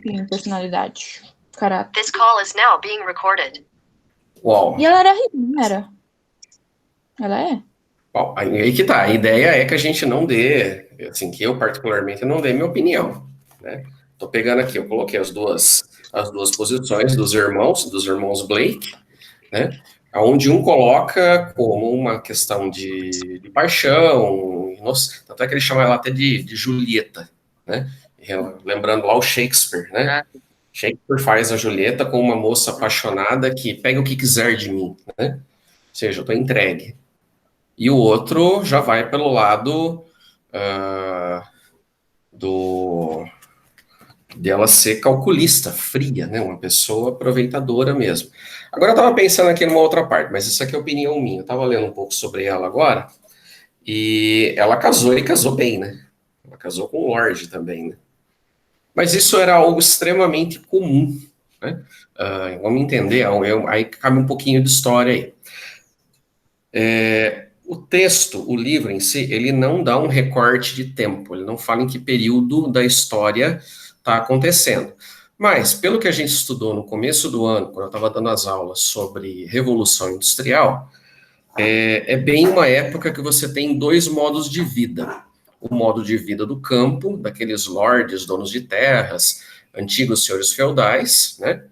Sim, personalidade. Caráter. This call is now being recorded. Uau. E ela era rica, não era? Ela é? Bom, aí que tá. A ideia é que a gente não dê, assim, que eu particularmente não dê minha opinião, né? Tô pegando aqui, eu coloquei as duas posições dos irmãos Blake, né? Onde um coloca como uma questão de paixão, tanto é que ele chama ela até de Julieta, né? Lembrando lá o Shakespeare, né? Shakespeare faz a Julieta com uma moça apaixonada que pega o que quiser de mim, né? Ou seja, eu tô entregue. E o outro já vai pelo lado dela ser calculista, fria, né? Uma pessoa aproveitadora mesmo. Agora eu estava pensando aqui numa outra parte, mas isso aqui é opinião minha. Eu estava lendo um pouco sobre ela agora, e ela casou e casou bem, né? Ela casou com o Lorde também, né? Mas isso era algo extremamente comum, né? Vamos entender, aí cabe um pouquinho de história aí. O texto, o livro em si, ele não dá um recorte de tempo, ele não fala em que período da história está acontecendo. Mas, pelo que a gente estudou no começo do ano, quando eu estava dando as aulas sobre Revolução Industrial, é bem uma época que você tem dois modos de vida. O modo de vida do campo, daqueles lordes, donos de terras, antigos senhores feudais, né?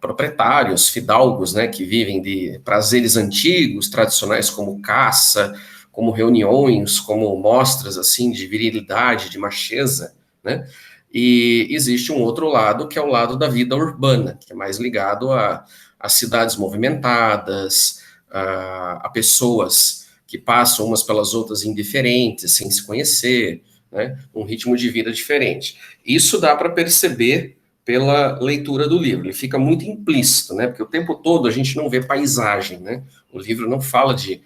Proprietários, fidalgos, né, que vivem de prazeres antigos, tradicionais como caça, como reuniões, como mostras assim de virilidade, de macheza, né? E existe um outro lado que é o lado da vida urbana, que é mais ligado a cidades movimentadas, a pessoas que passam umas pelas outras indiferentes, sem se conhecer, né? Um ritmo de vida diferente. Isso dá para perceber pela leitura do livro. Ele fica muito implícito, né? Porque o tempo todo a gente não vê paisagem, né? O livro não fala de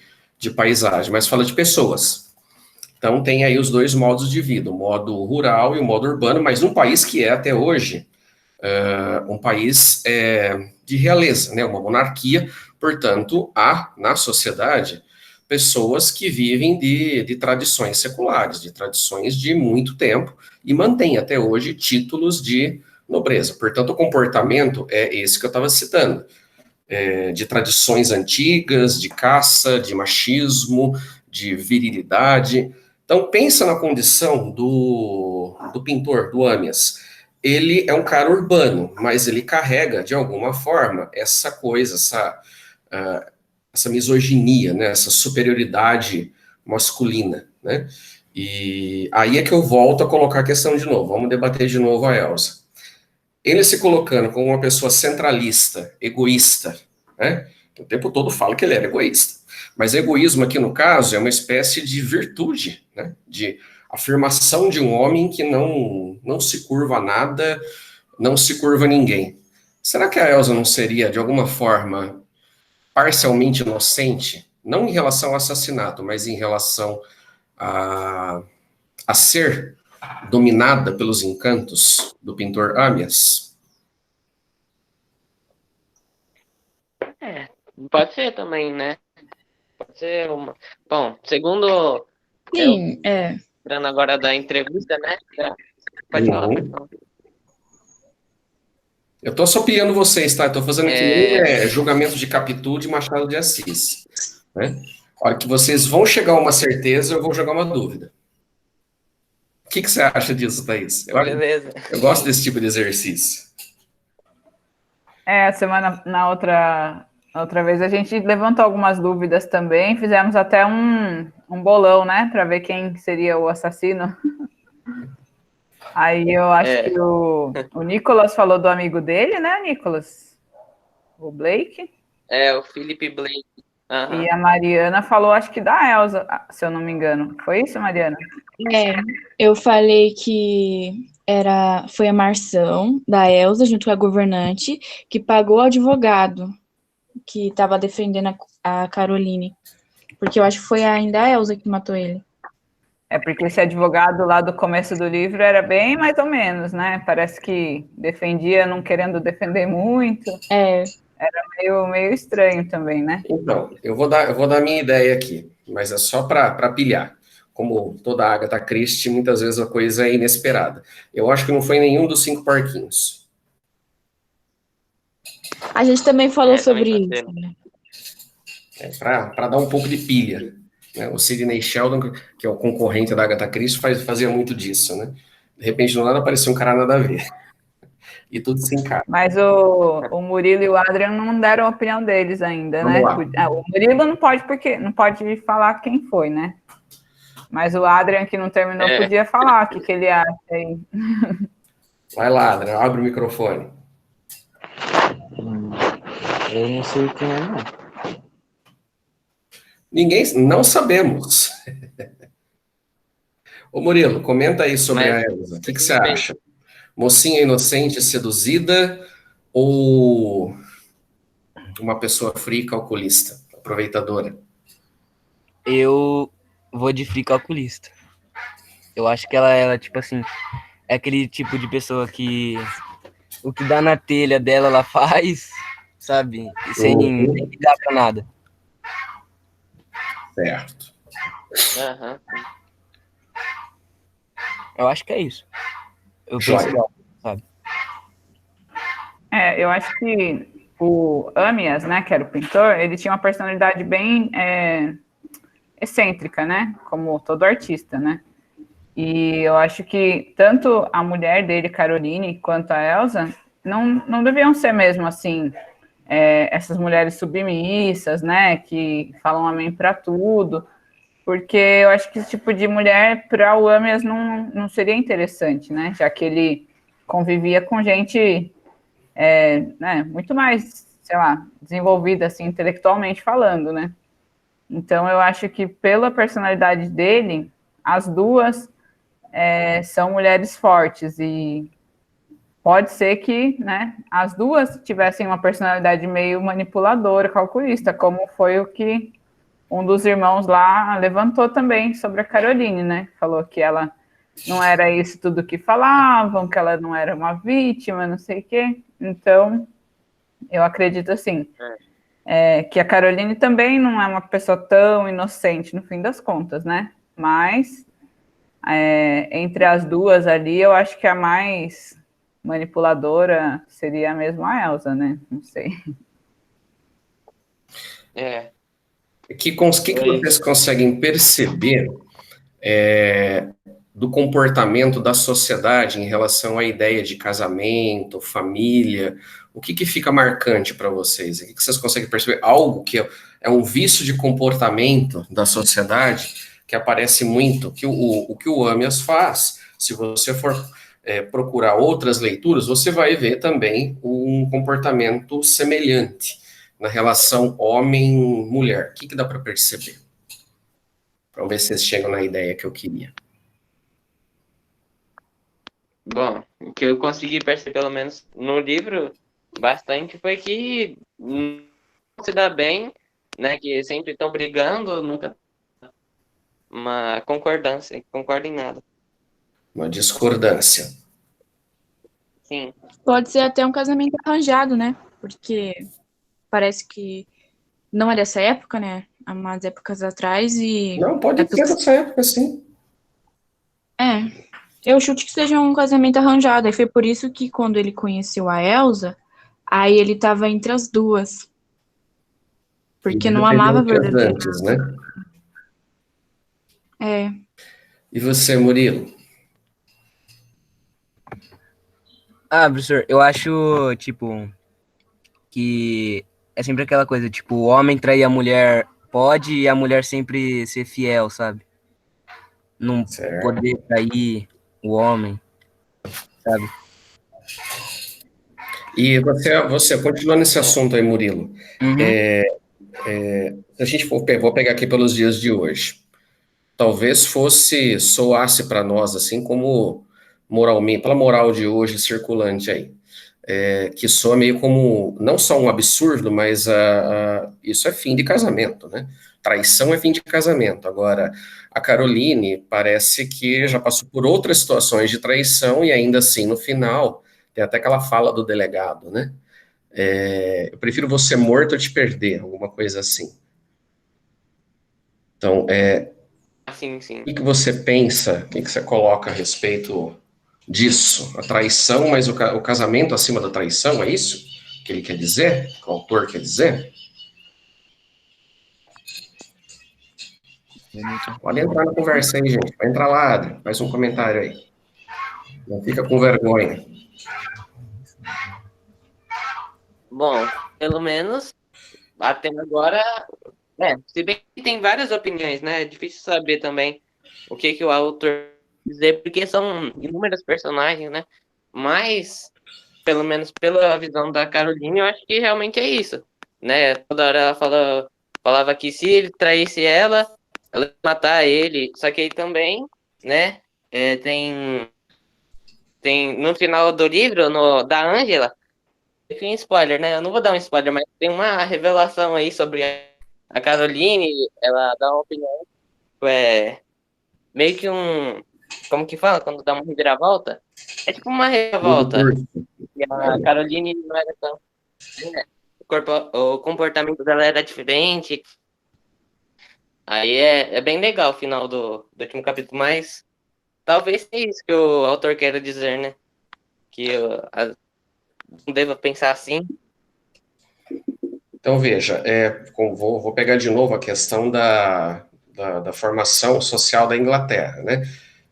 paisagem, mas fala de pessoas. Então tem aí os dois modos de vida, o modo rural e o modo urbano, mas um país que é até hoje um país de realeza, né? Uma monarquia, portanto, há na sociedade pessoas que vivem de tradições seculares, de tradições de muito tempo, e mantêm até hoje títulos de nobreza. Portanto, o comportamento é esse que eu estava citando, de tradições antigas, de caça, de machismo, de virilidade. Então, pensa na condição do pintor, do Amias. Ele é um cara urbano, mas ele carrega, de alguma forma, essa coisa, essa misoginia, né, essa superioridade masculina, né? E aí é que eu volto a colocar a questão de novo. Vamos debater de novo a Elsa. Ele se colocando como uma pessoa centralista, egoísta, né? O tempo todo fala que ele era egoísta. Mas egoísmo aqui no caso é uma espécie de virtude, né? De afirmação de um homem que não se curva a nada, não se curva a ninguém. Será que a Elsa não seria, de alguma forma, parcialmente inocente? Não em relação ao assassinato, mas em relação a ser dominada pelos encantos do pintor Amias? Pode ser também, né? Pode ser uma. Bom, segundo. Sim, Lembrando agora da entrevista, né? Pode falar, pode falar. Eu tô sopiando vocês, tá? Eu tô fazendo aqui nem julgamento de Capitu de Machado de Assis, né? A hora que vocês vão chegar a uma certeza, eu vou jogar uma dúvida. O que você acha disso, Thaís? Beleza. Eu gosto desse tipo de exercício. Na outra vez a gente levantou algumas dúvidas também, fizemos até um bolão, né, para ver quem seria o assassino. Aí eu acho que o Nicolas falou do amigo dele, né, Nicolas? O Blake. O Philip Blake. Uhum. E a Mariana falou, acho que da Elsa, se eu não me engano. Foi isso, Mariana? Eu falei que foi a Marção, da Elsa, junto com a governante, que pagou o advogado que estava defendendo a Caroline. Porque eu acho que foi ainda a Elsa que matou ele. Porque esse advogado lá do começo do livro era bem mais ou menos, né? Parece que defendia não querendo defender muito. Era meio estranho também, né? Então, eu vou dar a minha ideia aqui, mas é só para pilhar. como toda a Agatha Christie, muitas vezes a coisa é inesperada. Eu acho que não foi nenhum dos 5 porquinhos. A gente também falou sobre também isso, pode né? Para dar um pouco de pilha, né? O Sidney Sheldon, que é o concorrente da Agatha Christie, fazia muito disso, né? De repente, do nada, apareceu um cara nada a ver. E tudo se encaixa. Mas o Murilo e o Adrian não deram a opinião deles ainda, Vamos né? lá. O Murilo não pode, porque não pode falar quem foi, né? Mas o Adrian, que não terminou, podia falar o que ele acha aí. Vai lá, Adrian, abre o microfone. Eu não sei quem é, não. Ninguém, não sabemos. Ô Murilo, comenta aí sobre a Elsa. O que você acha? Mocinha inocente seduzida ou uma pessoa fria e calculista, aproveitadora? Eu vou de frio calculista. Eu acho que ela, tipo assim, é aquele tipo de pessoa que o que dá na telha dela, ela faz, sabe? Sem ligar pra nada. Certo. Aham. Eu acho que é isso. Eu Joia. penso igual, sabe? Eu acho que o Amias, né, que era o pintor, ele tinha uma personalidade bem excêntrica, né, como todo artista, né, e eu acho que tanto a mulher dele, Caroline, quanto a Elsa, não deviam ser mesmo, assim, essas mulheres submissas, né, que falam amém para tudo, porque eu acho que esse tipo de mulher, para o Amias, não seria interessante, né, já que ele convivia com gente né, muito mais, sei lá, desenvolvida, assim, intelectualmente falando, né? Então, eu acho que pela personalidade dele, as duas são mulheres fortes e pode ser que, né, as duas tivessem uma personalidade meio manipuladora, calculista, como foi o que um dos irmãos lá levantou também sobre a Caroline, né? Falou que ela não era isso tudo que falavam, que ela não era uma vítima, não sei o quê. Então, eu acredito assim, que a Caroline também não é uma pessoa tão inocente, no fim das contas, né? Mas, entre as duas ali, eu acho que a mais manipuladora seria mesmo a Elsa, né? Não sei. O que vocês conseguem perceber do comportamento da sociedade em relação à ideia de casamento, família? O que fica marcante para vocês? O que vocês conseguem perceber? Algo que é um vício de comportamento da sociedade que aparece muito, o que o Amias faz. Se você for procurar outras leituras, você vai ver também um comportamento semelhante na relação homem-mulher. O que dá para perceber? Vamos ver se vocês chegam na ideia que eu queria. Bom, o que eu consegui perceber, pelo menos no livro, bastante, foi que não se dá bem, né? Que sempre estão brigando, nunca uma concordância, concorda em nada. Uma discordância. Sim. Pode ser até um casamento arranjado, né? Porque parece que não é dessa época, né? Há umas épocas atrás e... Não, pode ser dessa época, sim. Eu chuto que seja um casamento arranjado. E foi por isso que quando ele conheceu a Elsa, aí ele tava entre as duas. Porque não amava verdadeiramente. Antes, né? E você, Murilo? Professor, eu acho, tipo, que é sempre aquela coisa, tipo, o homem trair a mulher pode e a mulher sempre ser fiel, sabe? Não poder trair o homem, sabe? E você continuando nesse assunto aí, Murilo, se a gente vou pegar aqui pelos dias de hoje, talvez soasse para nós, assim, como moralmente, pela moral de hoje circulante aí, que soa meio como, não só um absurdo, mas isso é fim de casamento, né? Traição é fim de casamento. Agora, a Caroline parece que já passou por outras situações de traição e ainda assim, no final, tem até aquela fala do delegado, né? Eu prefiro você morto ou te perder, alguma coisa assim. Então, Sim, sim. O que você pensa, o que você coloca a respeito disso? A traição, mas o casamento acima da traição, é isso que ele quer dizer? Que o autor quer dizer? Pode entrar na conversa aí, gente. Vai entrar lá, Adri. Faz um comentário aí. Não fica com vergonha. Bom, pelo menos até agora, se bem que tem várias opiniões, né? É difícil saber também o que o autor quer dizer, porque são inúmeros personagens, né? Mas, pelo menos pela visão da Caroline, eu acho que realmente é isso, né? Toda hora ela falava que se ele traísse ela ia matar ele. Só que aí também, né? Tem no final do livro, da Ângela, tem spoiler, né? Eu não vou dar um spoiler, mas tem uma revelação aí sobre a Caroline. Ela dá uma opinião, é, meio que um. Como que fala? Quando dá uma reviravolta? É tipo uma reviravolta. E a Caroline não era tão. Né? O comportamento dela era diferente. Aí é bem legal o final do último capítulo, mas talvez seja isso que o autor queira dizer, né? Que eu não deva pensar assim. Então, veja, vou pegar de novo a questão da formação social da Inglaterra, né?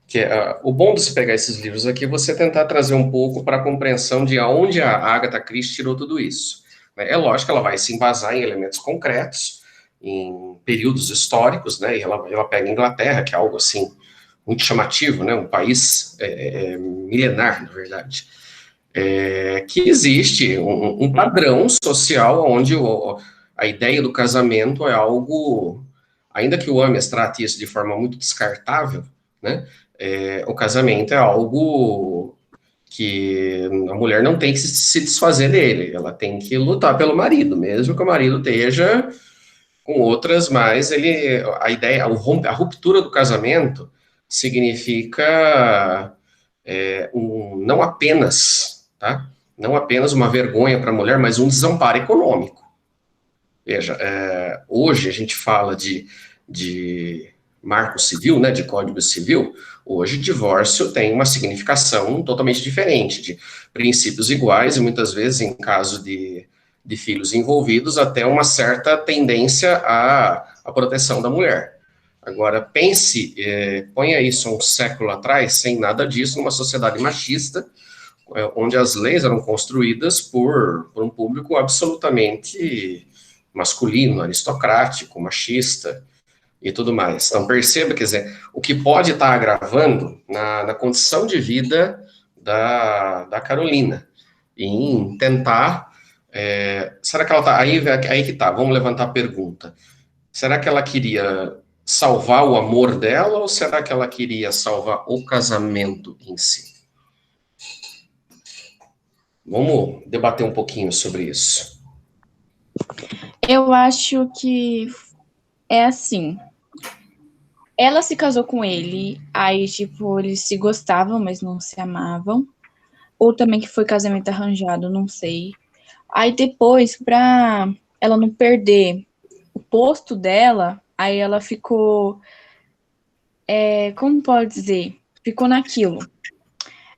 Que o bom de se pegar esses livros aqui é você tentar trazer um pouco para a compreensão de aonde a Agatha Christie tirou tudo isso. Né? É lógico que ela vai se embasar em elementos concretos, em períodos históricos, né? E ela pega a Inglaterra, que é algo assim muito chamativo, né? Um país milenar, na verdade. Que existe um padrão social onde a ideia do casamento é algo, ainda que o Ames trate isso de forma muito descartável, né? O casamento é algo que a mulher não tem que se desfazer dele, ela tem que lutar pelo marido, mesmo que o marido esteja com outras, mas a ideia, a ruptura do casamento significa não apenas, tá? Não apenas uma vergonha para a mulher, mas um desamparo econômico. Veja, hoje a gente fala de marco civil, né, de código civil. Hoje, divórcio tem uma significação totalmente diferente, de princípios iguais e muitas vezes, em caso de filhos envolvidos, até uma certa tendência à proteção da mulher. Agora, pense, ponha isso um século atrás, sem nada disso, numa sociedade machista, onde as leis eram construídas por um público absolutamente masculino, aristocrático, machista e tudo mais. Então, perceba, quer dizer, o que pode estar agravando na condição de vida da Carolina, em tentar. Será que ela está. Aí que tá, vamos levantar a pergunta. Será que ela queria salvar o amor dela ou será que ela queria salvar o casamento em si? Vamos debater um pouquinho sobre isso. Eu acho que é assim. Ela se casou com ele, aí, tipo, eles se gostavam, mas não se amavam. Ou também que foi casamento arranjado, não sei. Aí depois, pra ela não perder o posto dela, aí ela ficou, como pode dizer? Ficou naquilo.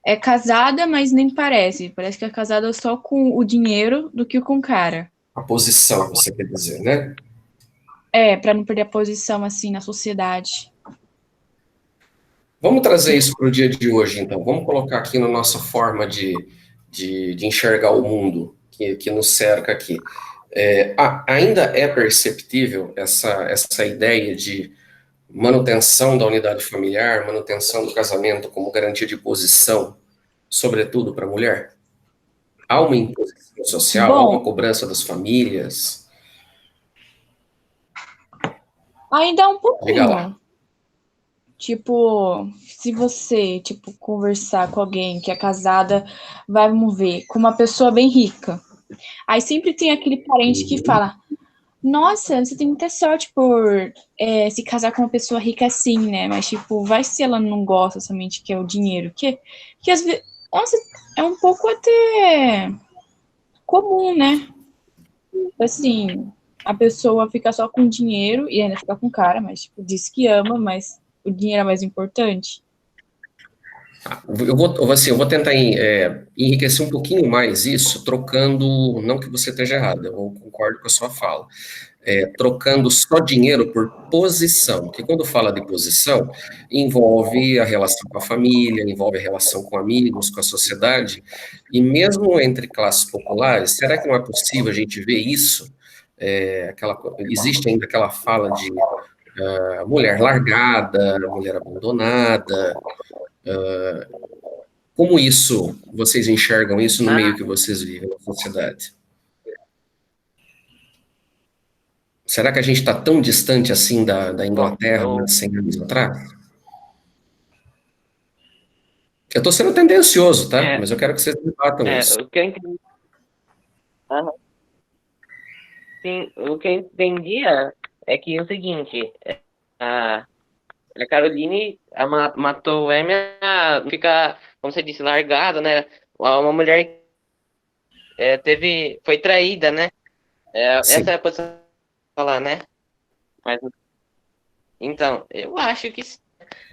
É casada, mas nem parece. Parece que é casada só com o dinheiro do que com o cara. A posição, você quer dizer, né? Pra não perder a posição, assim, na sociedade. Vamos trazer isso para o dia de hoje, então. Vamos colocar aqui na nossa forma de enxergar o mundo que nos cerca aqui. Ainda é perceptível essa ideia de manutenção da unidade familiar, manutenção do casamento como garantia de posição, sobretudo para a mulher? Há uma imposição social, há uma cobrança das famílias? Ainda é um Diga lá. pouquinho. Tipo, se você, tipo, conversar com alguém que é casada, vamos ver, com uma pessoa bem rica. Aí sempre tem aquele parente que fala, nossa, você tem muita sorte por se casar com uma pessoa rica assim, né? Mas, tipo, vai se ela não gosta somente que é o dinheiro. Que às vezes, nossa, é um pouco até comum, né? Assim, a pessoa fica só com dinheiro e ainda fica com o cara, mas, tipo, diz que ama, mas o dinheiro é mais importante? Eu vou tentar enriquecer um pouquinho mais isso, trocando, não que você esteja errado, eu concordo com a sua fala, trocando só dinheiro por posição, porque quando fala de posição, envolve a relação com a família, envolve a relação com amigos, com a sociedade, e mesmo entre classes populares, será que não é possível a gente ver isso? Existe ainda aquela fala de mulher largada, mulher abandonada. Como isso, vocês enxergam isso no meio que vocês vivem na sociedade? Será que a gente está tão distante assim da Inglaterra, Bom, 100 anos atrás? Eu estou sendo tendencioso, tá? Mas eu quero que vocês debatam isso. o que eu entendi, aham. Sim, o que eu entendia é que é o seguinte, a, a Caroline matou o Amy, fica, como você disse, largada, né? Uma mulher foi traída, né? Sim. Essa é a posição de falar, né? Mas, então, eu acho que sim.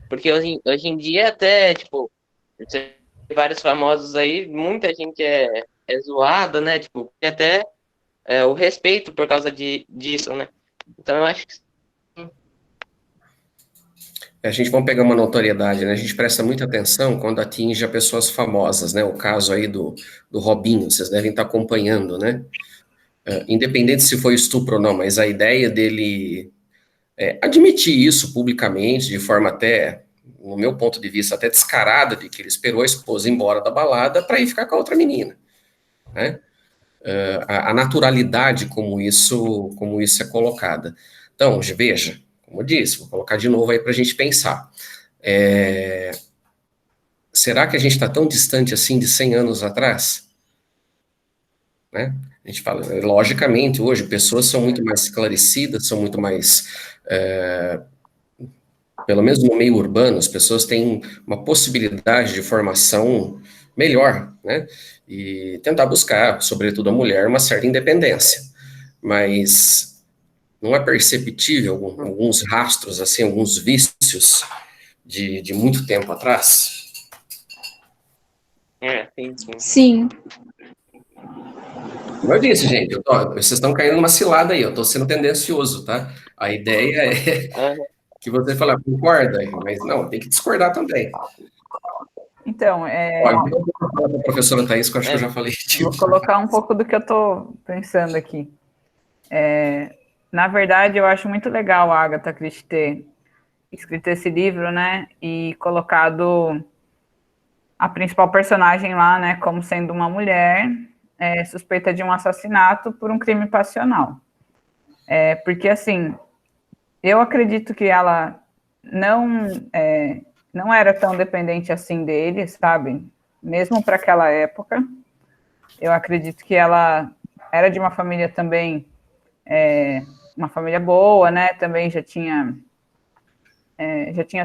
Porque hoje em dia até, tipo, você vê vários famosos aí, muita gente é zoada, né? Tipo, tem até o respeito por causa disso, né? Então eu acho que A gente vai pegar uma notoriedade, né? A gente presta muita atenção quando atinge a pessoas famosas, né? O caso aí do Robinho, vocês devem estar acompanhando, né? Independente se foi estupro ou não, mas a ideia dele admitir isso publicamente, de forma até, no meu ponto de vista, até descarada, de que ele esperou a esposa ir embora da balada para ir ficar com a outra menina, né? A naturalidade como isso é colocada. Então, veja, como eu disse, vou colocar de novo aí para a gente pensar. Será que a gente está tão distante assim de 100 anos atrás? Né? A gente fala, logicamente, hoje pessoas são muito mais esclarecidas, são muito mais, pelo menos no meio urbano, as pessoas têm uma possibilidade de formação melhor, né? E tentar buscar, sobretudo a mulher, uma certa independência. Mas não é perceptível alguns rastros, assim, alguns vícios de muito tempo atrás? sim, sim. Sim. Como eu disse, gente, vocês estão caindo numa cilada aí, eu estou sendo tendencioso, tá? A ideia é Aham. que você fala, concorda, mas não, tem que discordar também. Então, Olha, então eu vou falar para a professora Thaís, que eu acho que eu já falei. vou colocar um pouco do que eu estou pensando aqui. Na verdade, eu acho muito legal a Agatha Christie ter escrito esse livro, né, e colocado a principal personagem lá, né, como sendo uma mulher suspeita de um assassinato por um crime passional. Porque, assim, eu acredito que ela não era tão dependente assim dele, sabe? Mesmo para aquela época. Eu acredito que ela era de uma família também, uma família boa, né? Também já tinha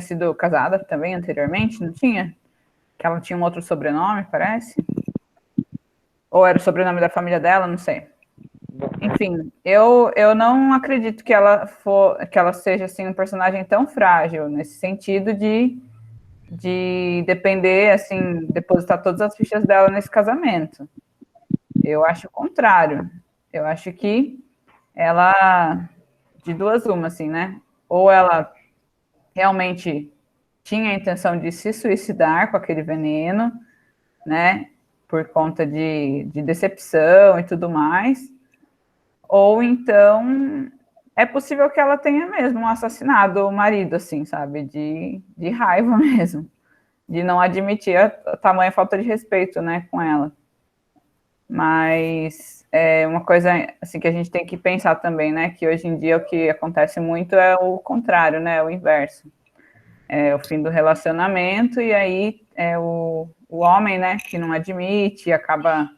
sido casada também anteriormente, não tinha? Que ela tinha um outro sobrenome, parece. Ou era o sobrenome da família dela, não sei. Enfim, eu não acredito que ela seja assim um personagem tão frágil nesse sentido de depender, assim, depositar todas as fichas dela nesse casamento. Eu acho o contrário. Eu acho que ela, de duas uma, assim, né? Ou ela realmente tinha a intenção de se suicidar com aquele veneno, né? Por conta de decepção e tudo mais. Ou então é possível que ela tenha mesmo assassinado o marido, assim, sabe? De raiva mesmo. De não admitir a tamanha falta de respeito, né, com ela. Mas é uma coisa assim que a gente tem que pensar também, né? Que hoje em dia o que acontece muito é o contrário, né? O inverso. É o fim do relacionamento e aí o homem, né? Que não admite, acaba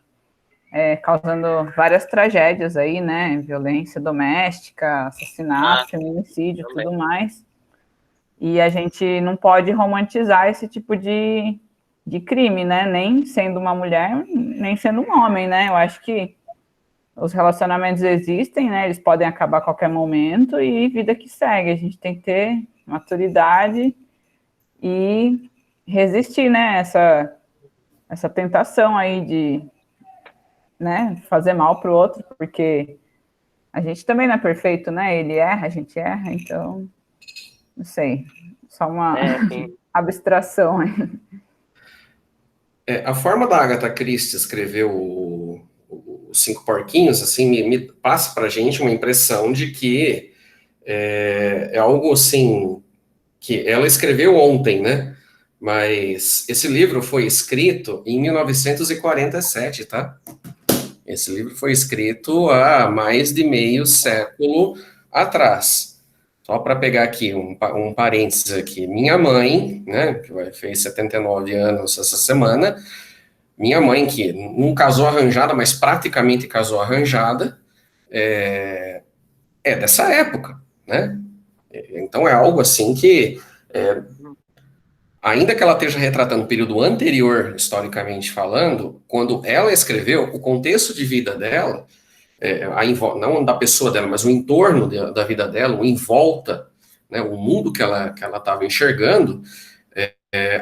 causando várias tragédias aí, né? Violência doméstica, assassinato, feminicídio, tudo mais. E a gente não pode romantizar esse tipo de crime, né? Nem sendo uma mulher, nem sendo um homem, né? Eu acho que os relacionamentos existem, né? Eles podem acabar a qualquer momento e vida que segue. A gente tem que ter maturidade e resistir, né, essa tentação aí de, né, fazer mal para o outro, porque a gente também não é perfeito, né? Ele erra, a gente erra, então, não sei, só uma Sim. abstração aí. A forma da Agatha Christie escrever os Cinco Porquinhos, assim, me passa pra gente uma impressão de que é algo, assim, que ela escreveu ontem, né? Mas esse livro foi escrito em 1947, tá? Esse livro foi escrito há mais de meio século atrás. Só para pegar aqui um parênteses aqui. Minha mãe, né, que fez 79 anos essa semana, minha mãe, que não casou arranjada, mas praticamente casou arranjada, é dessa época, né? Então é algo assim que, ainda que ela esteja retratando um período anterior, historicamente falando, quando ela escreveu, o contexto de vida dela, não da pessoa dela, mas o entorno da vida dela, o em volta, né, o mundo que ela estava enxergando,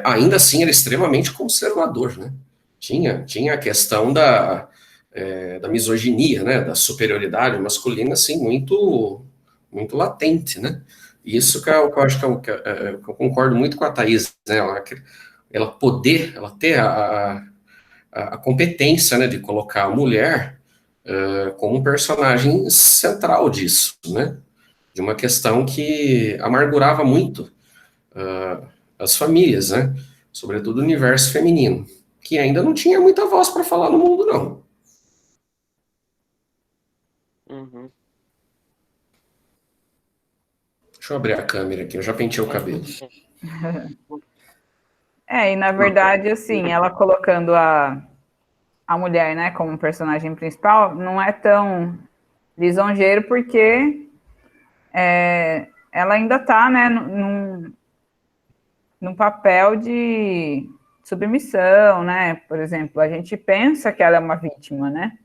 ainda assim era extremamente conservador, né? Tinha a questão da misoginia, né, da superioridade masculina, assim, muito, muito latente, né? Isso que eu acho que eu concordo muito com a Thaís, né? Ela ter a competência, né, de colocar a mulher como um personagem central disso, né? De uma questão que amargurava muito as famílias, né? Sobretudo o universo feminino, que ainda não tinha muita voz para falar no mundo, não. Uhum. Deixa eu abrir a câmera aqui, eu já pentei o cabelo. E na verdade, assim, ela colocando a mulher, né, como personagem principal, não é tão lisonjeiro, porque ela ainda está, né, num papel de submissão, né? Por exemplo, a gente pensa que ela é uma vítima, né?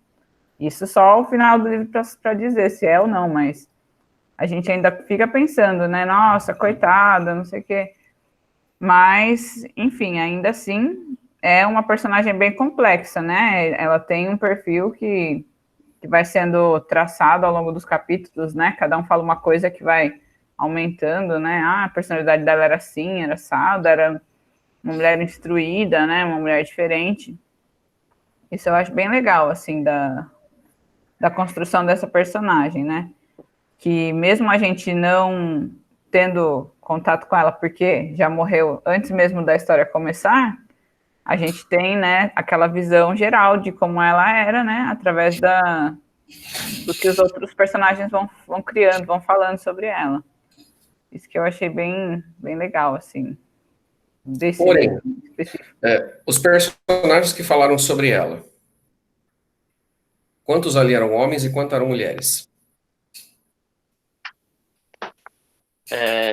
Isso só ao final do livro para dizer se é ou não, mas a gente ainda fica pensando, né? Nossa, coitada, não sei o quê. Mas, enfim, ainda assim, é uma personagem bem complexa, né? Ela tem um perfil que vai sendo traçado ao longo dos capítulos, né? Cada um fala uma coisa que vai aumentando, né? A personalidade dela era assim, era assado, era uma mulher instruída, né? Uma mulher diferente. Isso eu acho bem legal, assim, da construção dessa personagem, né? Que mesmo a gente não tendo contato com ela, porque já morreu antes mesmo da história começar, a gente tem, né, aquela visão geral de como ela era, né, através do que os outros personagens vão criando, vão falando sobre ela. Isso que eu achei bem legal, assim. Porém, os personagens que falaram sobre ela, quantos ali eram homens e quantos eram mulheres?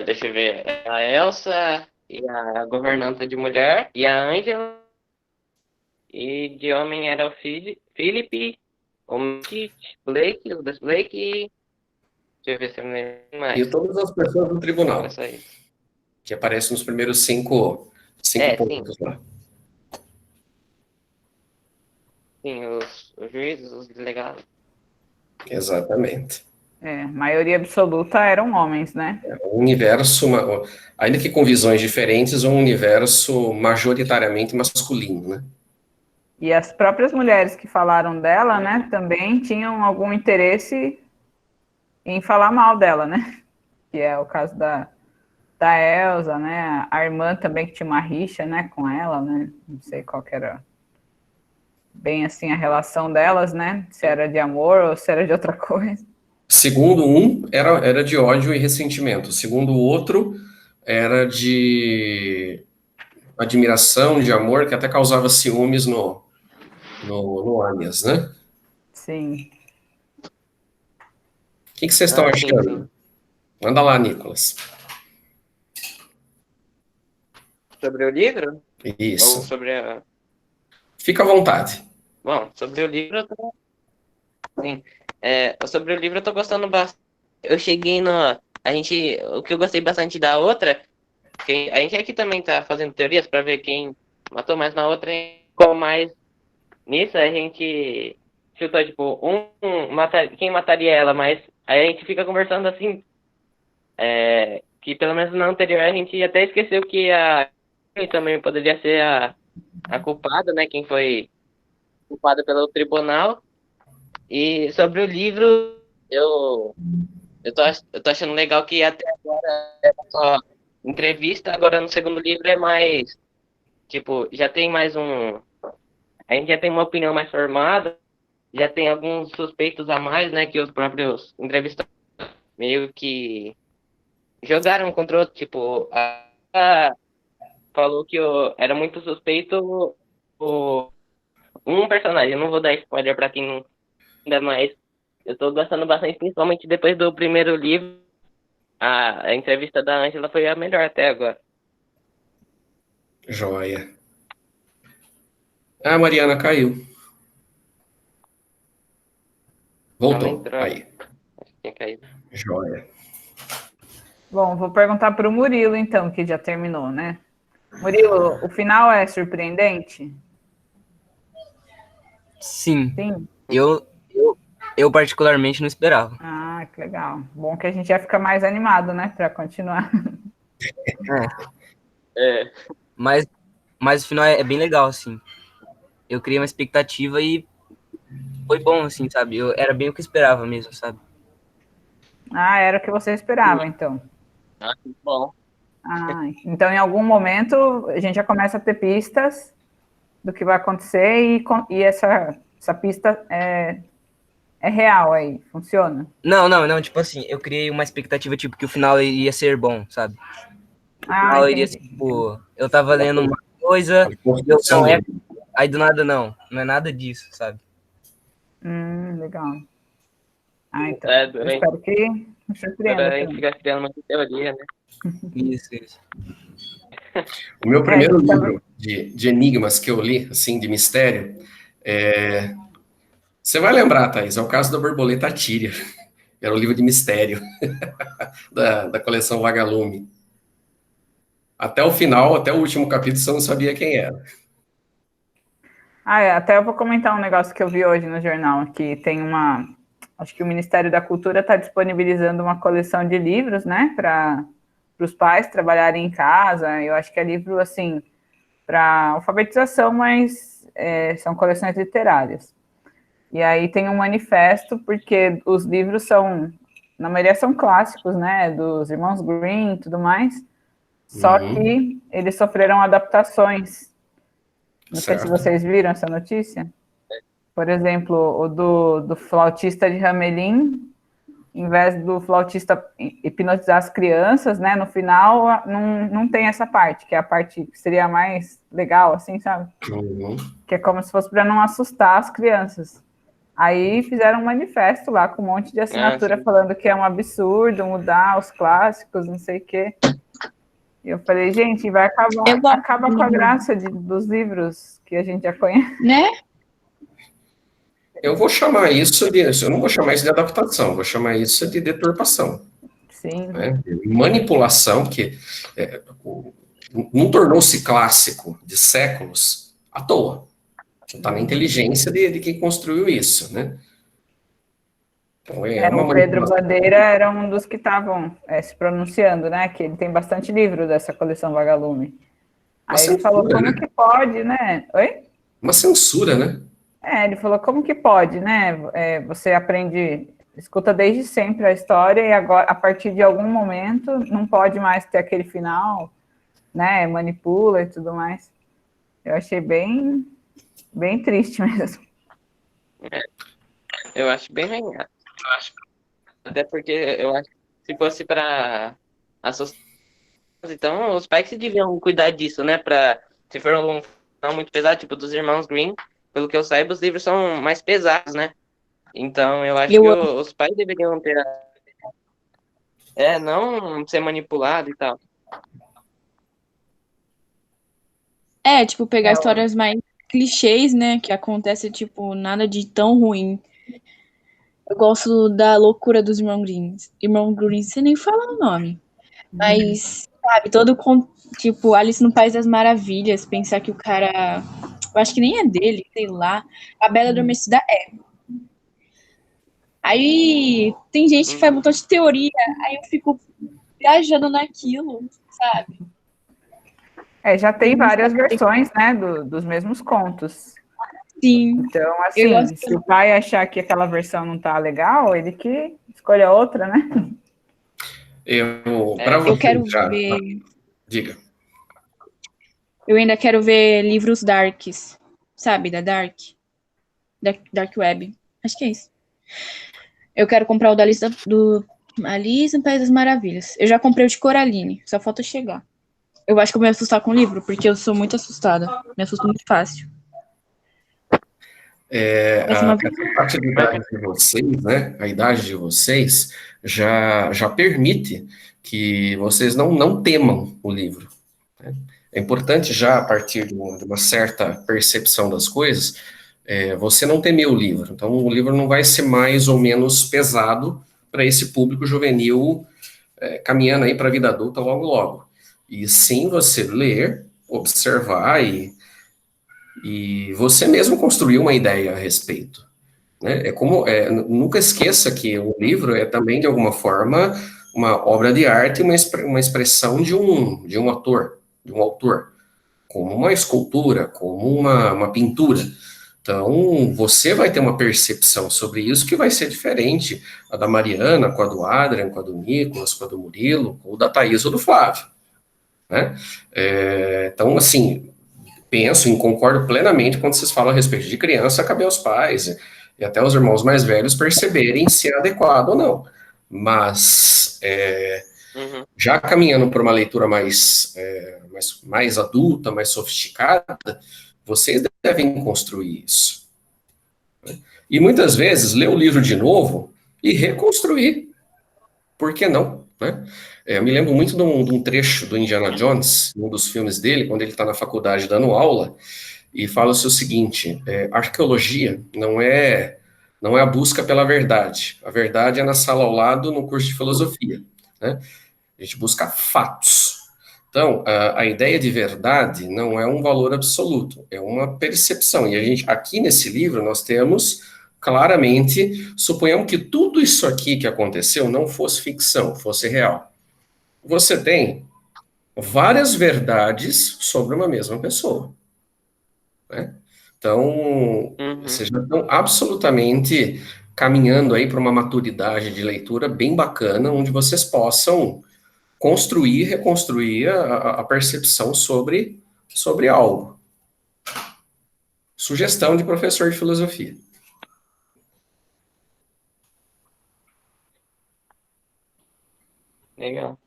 Deixa eu ver. A Elsa e a governanta de mulher, e a Angela. E de homem era o Philip, o Kit, Blake, o das Blake. Deixa eu ver se eu me lembro mais. E todas as pessoas do tribunal, Isso aí. que aparecem nos primeiros cinco pontos lá. Sim, os juízes, os delegados. Exatamente. Maioria absoluta eram homens, né? Um universo, ainda que com visões diferentes, um universo majoritariamente masculino, né? E as próprias mulheres que falaram dela, né, também tinham algum interesse em falar mal dela, né? Que é o caso da Elsa, né? A irmã também que tinha uma rixa, né, com ela, né? Não sei qual que era bem assim a relação delas, né? Se era de amor ou se era de outra coisa. Segundo um, era de ódio e ressentimento. Segundo o outro, era de admiração, de amor, que até causava ciúmes no Anias, né? Sim. O que vocês estão achando? Sim. Manda lá, Nicolas. Sobre o livro? Isso. Ou sobre a... Fica à vontade. Bom, sobre o livro eu tô... Sim. Sobre o livro eu tô gostando bastante. Eu cheguei no... O que eu gostei bastante da outra A gente aqui também tá fazendo teorias pra ver quem matou, mas na outra, ficou mais nisso, a gente chutou, tipo, quem mataria ela, mas aí a gente fica conversando assim, que pelo menos na anterior a gente até esqueceu que a também poderia ser a culpada, né? Quem foi culpada pelo tribunal. E sobre o livro, eu tô achando legal que até agora é só entrevista, agora no segundo livro é mais, tipo, já tem mais um. A gente já tem uma opinião mais formada, já tem alguns suspeitos a mais, né? Que os próprios entrevistados meio que jogaram contra o outro, tipo, falou que era muito suspeito um personagem. Eu não vou dar spoiler pra quem não ainda mais. Eu tô gostando bastante, principalmente depois do primeiro livro. A entrevista da Ângela foi a melhor até agora. Joia. A Mariana caiu. Ela Voltou. entrou. Aí. Tinha caído. Joia. Bom, vou perguntar para o Murilo, então, que já terminou, né? Murilo, o final é surpreendente? Sim. Sim. Eu particularmente não esperava. Ah, que legal. Bom que a gente já fica mais animado, né, para continuar. É. Mas o final é bem legal, assim. Eu criei uma expectativa e foi bom, assim, sabe? Era bem o que eu esperava mesmo, sabe? Ah, era o que você esperava, então. Ah, que bom. Ah, então em algum momento a gente já começa a ter pistas do que vai acontecer e essa pista é real aí, funciona. Não, tipo assim, eu criei uma expectativa, tipo, que o final ia ser bom, sabe? O final iria ser, Entendi. tipo, eu tava lendo uma coisa, não é, aí do nada não é nada disso, sabe? Legal. Ah, então, eu Durante espero que me surpreenda a gente também. fica criando uma teoria, né? Isso. O meu primeiro gente tava- livro de enigmas que eu li, assim, de mistério, você vai lembrar, Thaís, é o caso da borboleta Tíria. Era o livro de mistério da coleção Vagalume. Até o final, até o último capítulo, você não sabia quem era. Até eu vou comentar um negócio que eu vi hoje no jornal, que tem acho que o Ministério da Cultura está disponibilizando uma coleção de livros, né, para os pais trabalharem em casa. Eu acho que é livro, assim, para alfabetização, mas são coleções literárias. E aí tem um manifesto, porque os livros na maioria são clássicos, né, dos irmãos Grimm e tudo mais, só que eles sofreram adaptações. Não sei se vocês viram essa notícia. Por exemplo, o do flautista de Hamelin, em vez do flautista hipnotizar as crianças, né, no final não tem essa parte, que é a parte que seria mais legal, assim, sabe? Que é como se fosse para não assustar as crianças. Aí fizeram um manifesto lá com um monte de assinatura falando que é um absurdo mudar os clássicos, não sei o quê. E eu falei, gente, vai acaba com a graça dos livros que a gente já conhece. Né? Eu vou chamar isso eu não vou chamar isso de adaptação, vou chamar isso de deturpação. Sim. Né? Manipulação, que não tornou-se clássico de séculos à toa. Está na inteligência de quem construiu isso, né? Então, O Pedro Bandeira era um dos que estavam se pronunciando, né? Que ele tem bastante livro dessa coleção Vagalume. Aí ele falou, como que pode, né? Oi? Uma censura, né? Ele falou, como que pode, né? Você aprende, escuta desde sempre a história e agora, a partir de algum momento, não pode mais ter aquele final, né? Manipula e tudo mais. Eu achei bem, bem triste mesmo. Eu acho bem legal. Até porque eu acho que se fosse para assustar, então os pais que deviam cuidar disso, né? Se for um não muito pesado, tipo dos irmãos Green, pelo que eu saiba, os livros são mais pesados, né? Então eu acho que os pais deveriam ter não ser manipulado e tal. Tipo, pegar histórias mais clichês, né? Que acontece, tipo, nada de tão ruim. Eu gosto da loucura dos irmãos Grimm. Irmão Grimm, você nem fala o nome. Mas sabe, tipo, Alice no País das Maravilhas, pensar que o cara, eu acho que nem é dele, sei lá, A Bela Adormecida é. Aí tem gente que faz um montão de teoria, aí eu fico viajando naquilo, sabe? Já tem várias versões, né, dos mesmos contos. Sim. Então, assim, se o pai achar que aquela versão não tá legal, ele que escolha outra, né? Eu quero ver. Diga. Eu ainda quero ver livros darks, sabe, da Dark Web. Acho que é isso. Eu quero comprar o da lista do Alice no País das Maravilhas. Eu já comprei o de Coraline, só falta chegar. Eu acho que eu vou me assustar com o livro, porque eu sou muito assustada. Me assusto muito fácil. A parte da idade de vocês, né? A idade de vocês já permite que vocês não temam o livro. Né? É importante já, a partir de uma certa percepção das coisas, você não temer o livro. Então, o livro não vai ser mais ou menos pesado para esse público juvenil caminhando aí para a vida adulta logo, logo. E sim você ler, observar e você mesmo construir uma ideia a respeito. Né? Nunca esqueça que o livro é também, de alguma forma, uma obra de arte, uma expressão de um autor, como uma escultura, como uma pintura. Então, você vai ter uma percepção sobre isso que vai ser diferente a da Mariana, com a do Adrian, com a do Nicolas, com a do Murilo, ou da Thaís ou do Flávio. Né? Então, assim, penso e concordo plenamente quando vocês falam a respeito de criança, cabe aos pais e até os irmãos mais velhos perceberem se é adequado ou não. Mas, já caminhando para uma leitura mais adulta, mais sofisticada, vocês devem construir isso. E muitas vezes ler o livro de novo e reconstruir. Por que não? Né? Eu me lembro muito de um trecho do Indiana Jones, um dos filmes dele, quando ele está na faculdade dando aula, e fala-se o seguinte: arqueologia não é a busca pela verdade. A verdade é na sala ao lado, no curso de filosofia. Né? A gente busca fatos. Então, a ideia de verdade não é um valor absoluto, é uma percepção. E a gente, aqui nesse livro, nós temos claramente, suponhamos que tudo isso aqui que aconteceu não fosse ficção, fosse real. Você tem várias verdades sobre uma mesma pessoa. Né? Então, vocês já estão absolutamente caminhando aí para uma maturidade de leitura bem bacana, onde vocês possam construir, reconstruir a percepção sobre algo. Sugestão de professor de filosofia. Legal.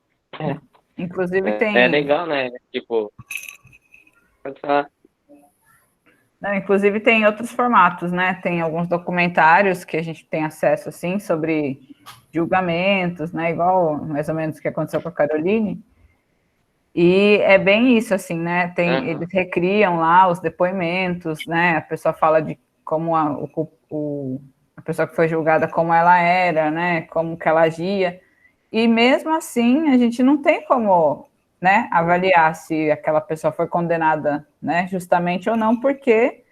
Inclusive tem... É legal, né? Tipo... Pode falar. Não, inclusive tem outros formatos, né? Tem alguns documentários que a gente tem acesso, assim, sobre julgamentos, né? Igual, mais ou menos, o que aconteceu com a Caroline. E é bem isso, assim, né? Eles recriam lá os depoimentos, né? A pessoa fala de como a pessoa que foi julgada, como ela era, né? Como que ela agia. E mesmo assim, a gente não tem como, né, avaliar se aquela pessoa foi condenada, né, justamente ou não, porque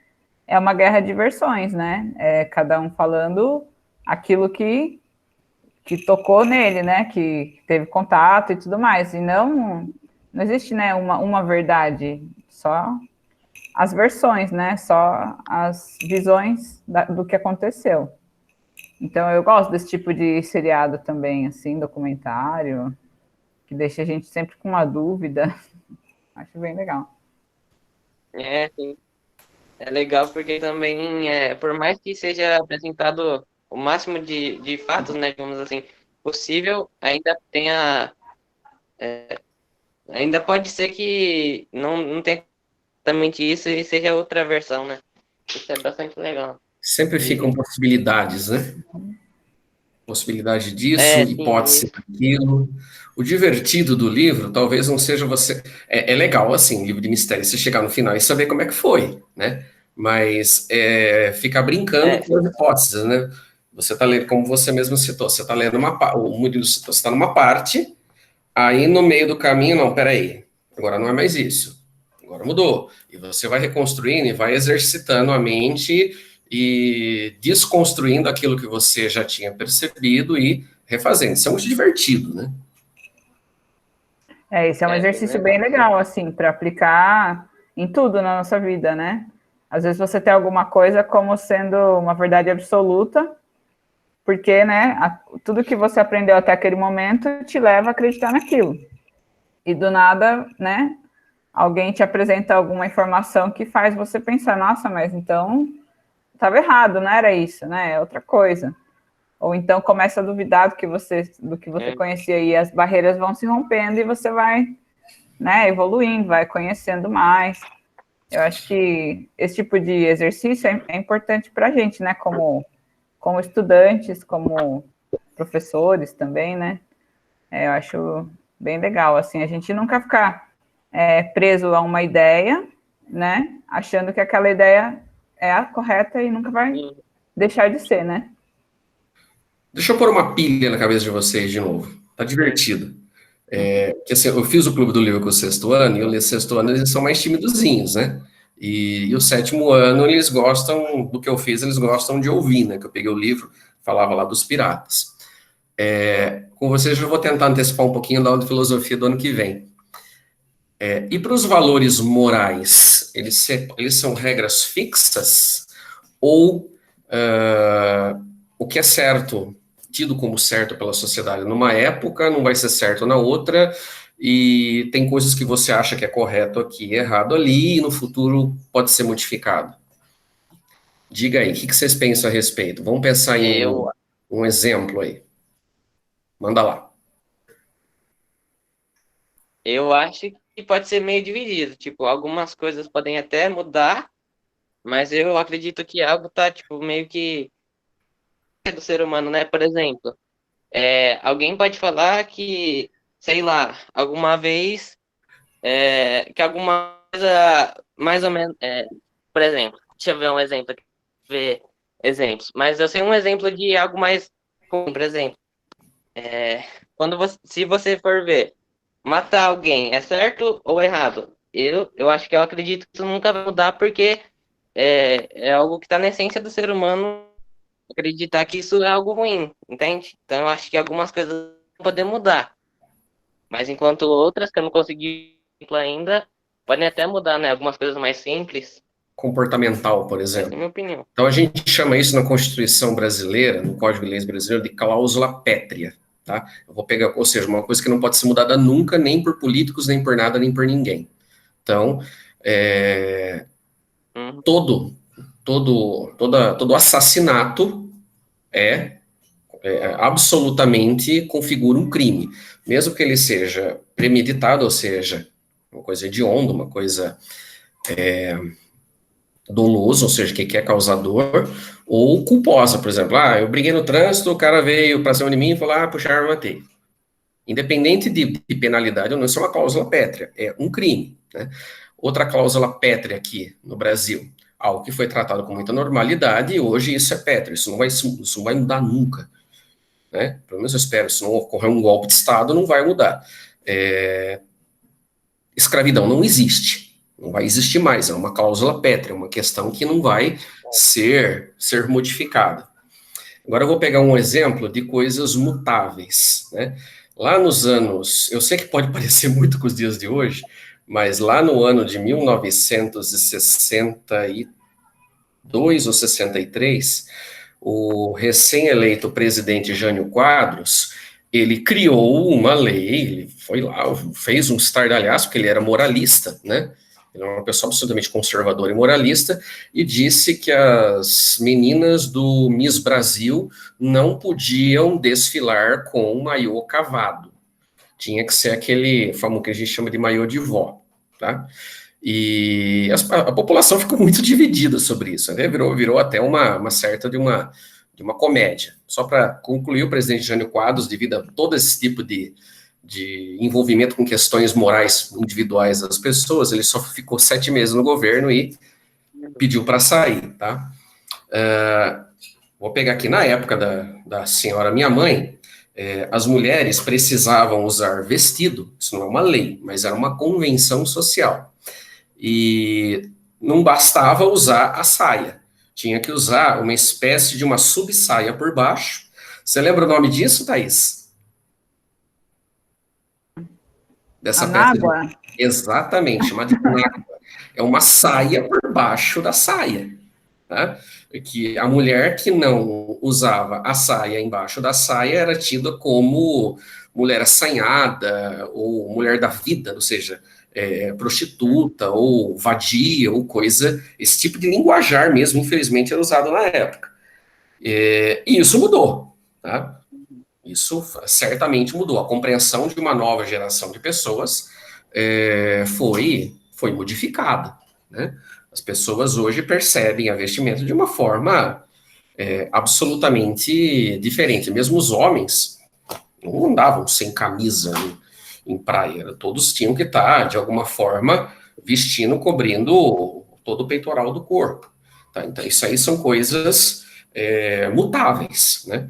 é uma guerra de versões, né? É cada um falando aquilo que tocou nele, né? Que teve contato e tudo mais. E não existe, né, uma verdade, só as versões, né? Só as visões do que aconteceu. Então, eu gosto desse tipo de seriado também, assim, documentário, que deixa a gente sempre com uma dúvida. Acho bem legal. Sim. É legal porque também, por mais que seja apresentado o máximo de fatos, né, digamos assim, possível, ainda ainda pode ser que não tenha exatamente isso e seja outra versão, né? Isso é bastante legal. Sempre ficam possibilidades, né? Possibilidade disso, hipótese daquilo. O divertido do livro talvez não seja você... É legal, assim, livro de mistério, você chegar no final e saber como é que foi, né? Mas ficar brincando com as hipóteses, né? Você está lendo, como você mesmo citou, você está lendo o Murilo citou, você está numa parte, Aí, no meio do caminho, não, peraí, agora não é mais isso. Agora mudou. E você vai reconstruindo e vai exercitando a mente e desconstruindo aquilo que você já tinha percebido e refazendo. Isso é muito divertido, né? Esse é um exercício bem legal, assim, para aplicar em tudo na nossa vida, né? Às vezes você tem alguma coisa como sendo uma verdade absoluta, porque, né, tudo que você aprendeu até aquele momento te leva a acreditar naquilo. E do nada, né, alguém te apresenta alguma informação que faz você pensar, nossa, mas então estava errado, não era isso, né? É outra coisa. Ou então começa a duvidar do que você conhecia e as barreiras vão se rompendo e você vai, né, evoluindo, vai conhecendo mais. Eu acho que esse tipo de exercício é importante para a gente, né, como estudantes, como professores também, né? Eu acho bem legal, assim, a gente nunca ficar preso a uma ideia, né, achando que aquela ideia é a correta e nunca vai deixar de ser, né? Deixa eu pôr uma pilha na cabeça de vocês de novo. Tá divertido. Que assim, eu fiz o Clube do Livro com o sexto ano, e o sexto ano eles são mais timidozinhos, né? E o sétimo ano eles gostam do que eu fiz, eles gostam de ouvir, né? Que eu peguei o livro, falava lá dos piratas. Com vocês eu vou tentar antecipar um pouquinho da aula de filosofia do ano que vem. E para os valores morais, eles são regras fixas ou o que é certo, tido como certo pela sociedade numa época, não vai ser certo na outra, e tem coisas que você acha que é correto aqui e errado ali, e no futuro pode ser modificado. Diga aí, o que vocês pensam a respeito? Vamos pensar em um exemplo aí. Manda lá. Eu acho que pode ser meio dividido. Tipo, algumas coisas podem até mudar, mas eu acredito que algo tá, tipo, meio que do ser humano, né? Por exemplo, alguém pode falar que, sei lá, alguma vez, que alguma coisa, mais ou menos, por exemplo, deixa eu ver um exemplo aqui, ver exemplos, mas eu sei um exemplo de algo mais comum, por exemplo, se você for ver, matar alguém é certo ou errado? Eu acho que eu acredito que isso nunca vai mudar porque é algo que está na essência do ser humano acreditar que isso é algo ruim, entende? Então eu acho que algumas coisas vão poder mudar, mas enquanto outras que eu não consegui ainda podem até mudar, né? Algumas coisas mais simples. Comportamental, por exemplo. Essa é a minha opinião. Então a gente chama isso na Constituição brasileira, no Código de Leis brasileiro, de cláusula pétrea. Tá? Eu vou pegar, ou seja, uma coisa que não pode ser mudada nunca, nem por políticos, nem por nada, nem por ninguém. Então, todo assassinato absolutamente configura um crime, mesmo que ele seja premeditado, ou seja, uma coisa hedionda, uma coisa doloso, ou seja, que quer causar dor, ou culposa, por exemplo, eu briguei no trânsito, o cara veio pra cima de mim e falou, puxa, a arma, matei. Independente de penalidade ou não, isso é uma cláusula pétrea, é um crime, né? Outra cláusula pétrea aqui no Brasil, algo que foi tratado com muita normalidade e hoje isso é pétreo, isso não vai mudar nunca, né? Pelo menos eu espero, se não ocorrer um golpe de Estado, não vai mudar. Escravidão não existe, não vai existir mais, é uma cláusula pétrea, uma questão que não vai ser modificada. Agora eu vou pegar um exemplo de coisas mutáveis, né? Lá nos anos, eu sei que pode parecer muito com os dias de hoje, mas lá no ano de 1962 ou 63, o recém-eleito presidente Jânio Quadros, ele criou uma lei, ele foi lá, fez um estardalhaço, porque ele era moralista, né? Ele é uma pessoa absolutamente conservadora e moralista, e disse que as meninas do Miss Brasil não podiam desfilar com um maiô cavado. Tinha que ser aquele famoso que a gente chama de maiô de vó, tá? E a população ficou muito dividida sobre isso, né? Virou até uma certa de uma comédia. Só para concluir, o presidente Jânio Quadros, devido a todo esse tipo de envolvimento com questões morais individuais das pessoas, ele só ficou 7 meses no governo e pediu para sair, tá? Vou pegar aqui, na época da senhora minha mãe, as mulheres precisavam usar vestido, isso não é uma lei, mas era uma convenção social. E não bastava usar a saia, tinha que usar uma espécie de uma subsaia por baixo. Você lembra o nome disso, Thaís? Dessa peça Anágua? Exatamente, chamada de anágua. É uma saia por baixo da saia. Tá? Que a mulher que não usava a saia embaixo da saia era tida como mulher assanhada, ou mulher da vida, ou seja, prostituta, ou vadia, ou coisa, esse tipo de linguajar mesmo, infelizmente, era usado na época. E isso mudou, tá? Isso certamente mudou. A compreensão de uma nova geração de pessoas foi modificada, né? As pessoas hoje percebem a vestimenta de uma forma absolutamente diferente. Mesmo os homens não andavam sem camisa em praia. Todos tinham que estar, de alguma forma, vestindo, cobrindo todo o peitoral do corpo. Tá? Então, isso aí são coisas mutáveis, né?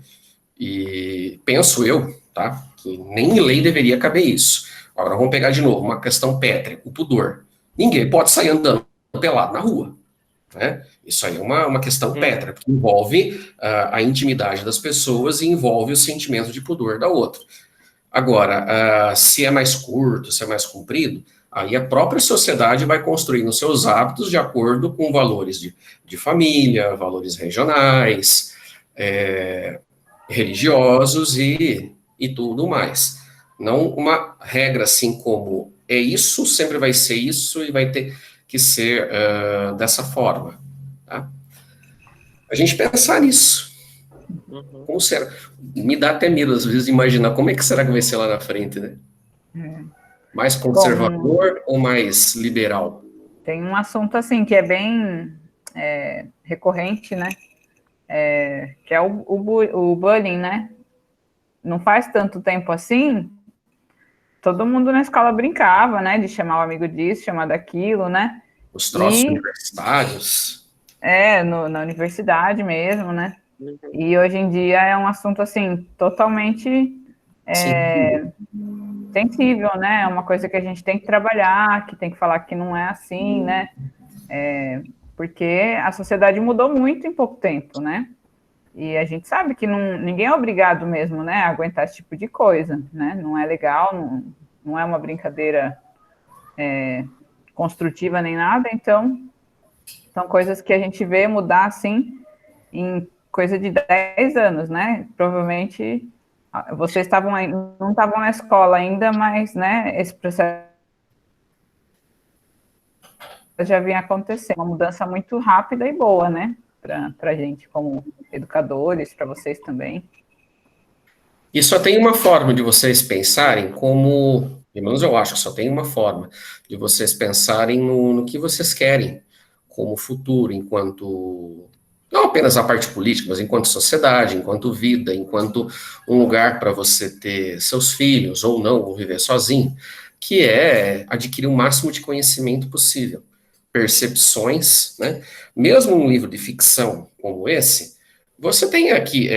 E penso eu, tá, que nem em lei deveria caber isso. Agora, vamos pegar de novo uma questão pétrea, o pudor. Ninguém pode sair andando pelado na rua, né? Isso aí é uma questão pétrea, porque envolve a intimidade das pessoas e envolve o sentimento de pudor da outra. Agora, se é mais curto, se é mais comprido, aí a própria sociedade vai construindo os seus hábitos de acordo com valores de família, valores regionais, religiosos e tudo mais. Não uma regra assim como é isso, sempre vai ser isso e vai ter que ser dessa forma. Tá? A gente pensar nisso. Como será? Me dá até medo, às vezes, de imaginar como é que será que vai ser lá na frente, né? Mais conservador ou mais liberal? Tem um assunto, assim, que é bem recorrente, né? Que é o bullying, né? Não faz tanto tempo assim, todo mundo na escola brincava, né? De chamar o amigo disso, chamar daquilo, né? Os troços universitários. Na universidade mesmo, né? E hoje em dia é um assunto, assim, totalmente sensível, né? É uma coisa que a gente tem que trabalhar, que tem que falar que não é assim, né? Porque a sociedade mudou muito em pouco tempo, né? E a gente sabe que ninguém é obrigado mesmo, né, a aguentar esse tipo de coisa, né? Não é legal, não é uma brincadeira construtiva nem nada, então são coisas que a gente vê mudar, assim, em coisa de 10 anos, né? Provavelmente vocês não estavam na escola ainda, mas, né, esse processo já vinha acontecendo, uma mudança muito rápida e boa, né? Para a gente, como educadores, para vocês também. E só tem uma forma de vocês pensarem como, pelo menos eu acho que só tem uma forma de vocês pensarem no que vocês querem como futuro, enquanto, não apenas a parte política, mas enquanto sociedade, enquanto vida, enquanto um lugar para você ter seus filhos, ou não, ou viver sozinho, que é adquirir o máximo de conhecimento possível. Percepções, né? Mesmo num livro de ficção como esse, você tem aqui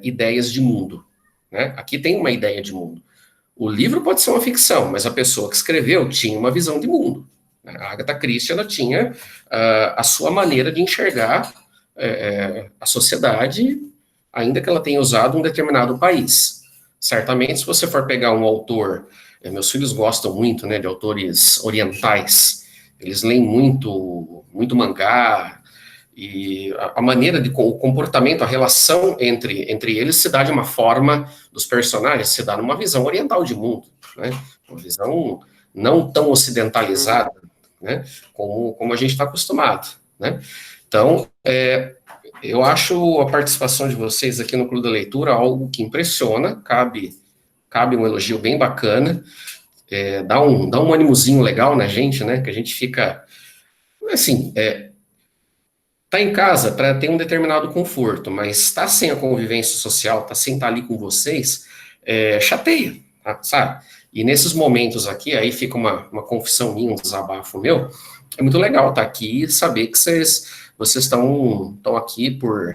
ideias de mundo, né? Aqui tem uma ideia de mundo. O livro pode ser uma ficção, mas a pessoa que escreveu tinha uma visão de mundo. A Agatha Christie, ela tinha a sua maneira de enxergar a sociedade, ainda que ela tenha usado um determinado país. Certamente, se você for pegar um autor, meus filhos gostam muito, né, de autores orientais. Eles leem muito mangá, e a maneira o comportamento, a relação entre eles se dá de uma forma, dos personagens, se dá numa visão oriental de mundo, né? Uma visão não tão ocidentalizada, né? Como a gente está acostumado, né? Então, eu acho a participação de vocês aqui no Clube da Leitura algo que impressiona, cabe um elogio bem bacana, dá um ânimozinho legal na gente, né? Que a gente fica, assim, tá em casa para ter um determinado conforto, mas tá sem a convivência social, tá sem estar ali com vocês, chateia, tá, sabe? E nesses momentos aqui, aí fica uma confissão minha, um desabafo meu, é muito legal estar aqui e saber que vocês estão aqui por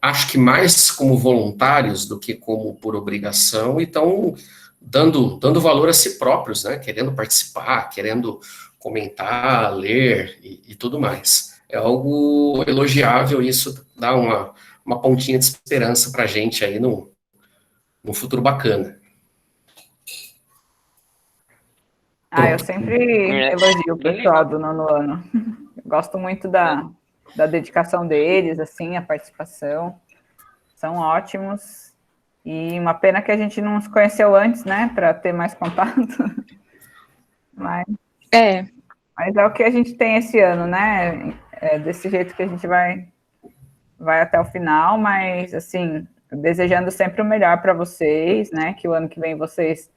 Acho que mais como voluntários do que como por obrigação, e estão dando valor a si próprios, né? Querendo participar, querendo comentar, ler e tudo mais. É algo elogiável, isso dá uma pontinha de esperança para a gente aí no futuro bacana. Eu sempre elogio o pessoal do nono ano. Eu gosto muito da dedicação deles, assim, a participação. São ótimos. E uma pena que a gente não se conheceu antes, né, para ter mais contato. Mas é o que a gente tem esse ano, né? É desse jeito que a gente vai até o final, mas, assim, desejando sempre o melhor para vocês, né? Que o ano que vem vocês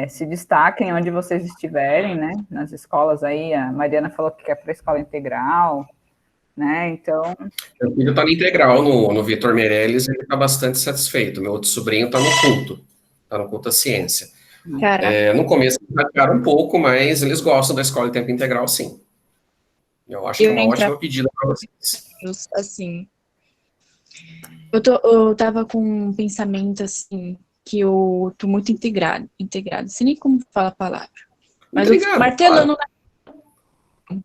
se destaquem onde vocês estiverem, né? Nas escolas aí, a Mariana falou que quer para a escola integral, né? Então... Meu filho está na integral, no Vitor Meirelles, ele está bastante satisfeito. Meu outro sobrinho está no culto à ciência. No começo eles chatearam um pouco, mas eles gostam da escola de tempo integral, sim. Eu acho que é uma ótima pedida para vocês. Assim, eu tava com um pensamento, assim, que eu tô muito integrado, sei nem como falar a palavra. Mas eu tô martelando. Claro.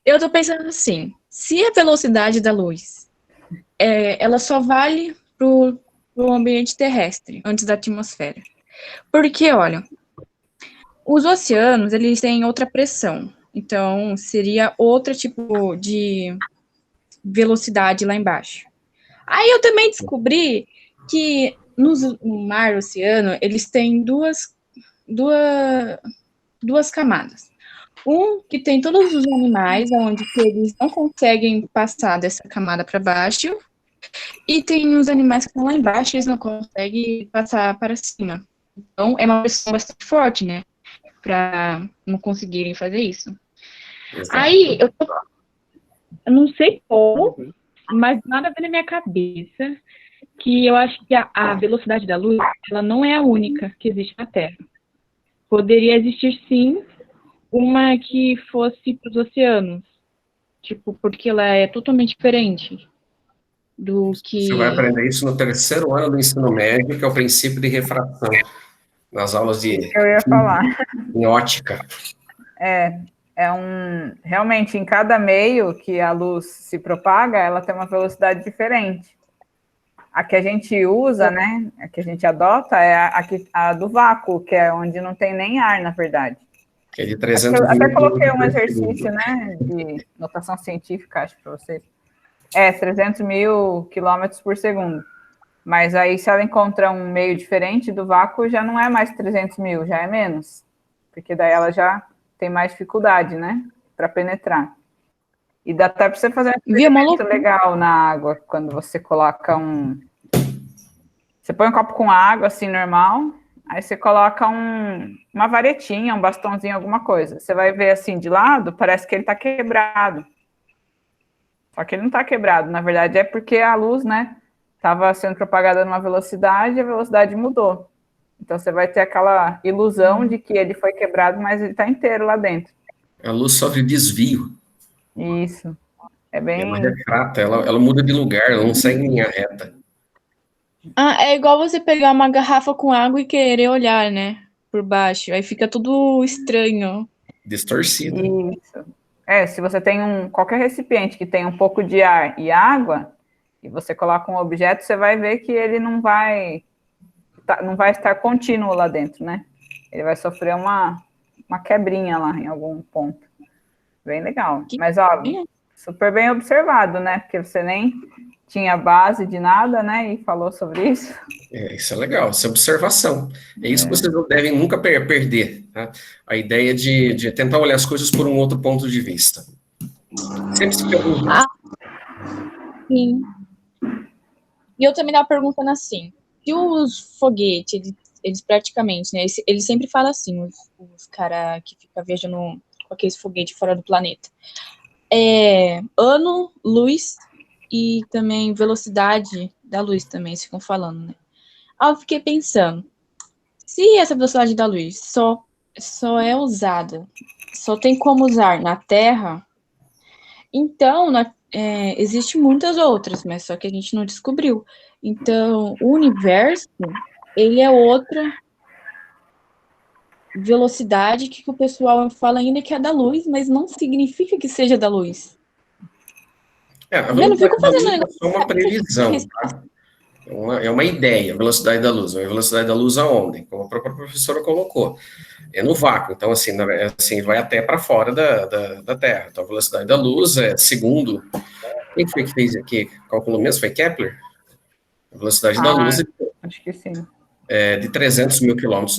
Eu tô pensando assim, se a velocidade da luz, ela só vale pro ambiente terrestre, antes da atmosfera. Porque, olha, os oceanos, eles têm outra pressão. Então, seria outro tipo de velocidade lá embaixo. Aí eu também descobri que no mar, oceano, eles têm duas camadas. Que tem todos os animais, onde eles não conseguem passar dessa camada para baixo, e tem os animais que estão lá embaixo, eles não conseguem passar para cima. Então, é uma pressão bastante forte, né? Para não conseguirem fazer isso. Exato. Aí, eu não sei como, mas nada vem na minha cabeça que eu acho que a velocidade da luz, ela não é a única que existe na Terra. Poderia existir, sim, uma que fosse para os oceanos. Tipo, porque ela é totalmente diferente do que... Você vai aprender isso no 3º ano do ensino médio, que é o princípio de refração, nas aulas de... Eu ia falar. Em ótica. Realmente, em cada meio que a luz se propaga, ela tem uma velocidade diferente. A que a gente usa, né, a que a gente adota é a do vácuo, que é onde não tem nem ar, na verdade. Que é de 300 até coloquei um exercício, né, de notação científica, acho, para vocês. 300 mil quilômetros por segundo. Mas aí, se ela encontra um meio diferente do vácuo, já não é mais 300 mil, já é menos. Porque daí ela já tem mais dificuldade, né, para penetrar. E dá até para você fazer um experimento legal na água, quando você coloca Você põe um copo com água, assim, normal, aí você coloca uma varetinha, um bastãozinho, alguma coisa. Você vai ver, assim, de lado, parece que ele está quebrado. Só que ele não está quebrado, na verdade é porque a luz, né, estava sendo propagada numa velocidade e a velocidade mudou. Então você vai ter aquela ilusão de que ele foi quebrado, mas ele está inteiro lá dentro. A luz sofre desvio. Isso. É bem... Ela refrata, ela muda de lugar, ela não segue em linha reta. É igual você pegar uma garrafa com água e querer olhar, né, por baixo. Aí fica tudo estranho. Distorcido. Isso. Se você tem qualquer recipiente que tem um pouco de ar e água, e você coloca um objeto, você vai ver que ele não vai estar contínuo lá dentro, né? Ele vai sofrer uma quebrinha lá em algum ponto. Bem legal. Mas, ó, super bem observado, né? Porque você nem tinha base de nada, né? E falou sobre isso. Isso é legal, isso é observação. É isso que vocês não devem nunca perder, tá? A ideia de tentar olhar as coisas por um outro ponto de vista. Sempre se perguntar. Sim. E eu também estava perguntando assim, se os foguetes, eles praticamente, né, eles sempre falam assim, os caras que ficam viajando com aqueles foguetes fora do planeta. Ano, luz e também velocidade da luz também, eles ficam falando, né? Aí eu fiquei pensando, se essa velocidade da luz só é usada, só tem como usar na Terra, então existem muitas outras, mas só que a gente não descobriu. Então, o universo, ele é outra velocidade que o pessoal fala ainda que é da luz, mas não significa que seja da luz. A Eu não velocidade fico da fazendo luz negócio. é só uma previsão, tá? É uma ideia, a velocidade da luz. A velocidade da luz aonde? Como a própria professora colocou. É no vácuo. Então, assim, vai até para fora da Terra. Então, a velocidade da luz é segundo... Quem foi que fez aqui? Calculou mesmo? Foi Kepler? A velocidade da luz Acho que sim. é de 300 mil quilômetros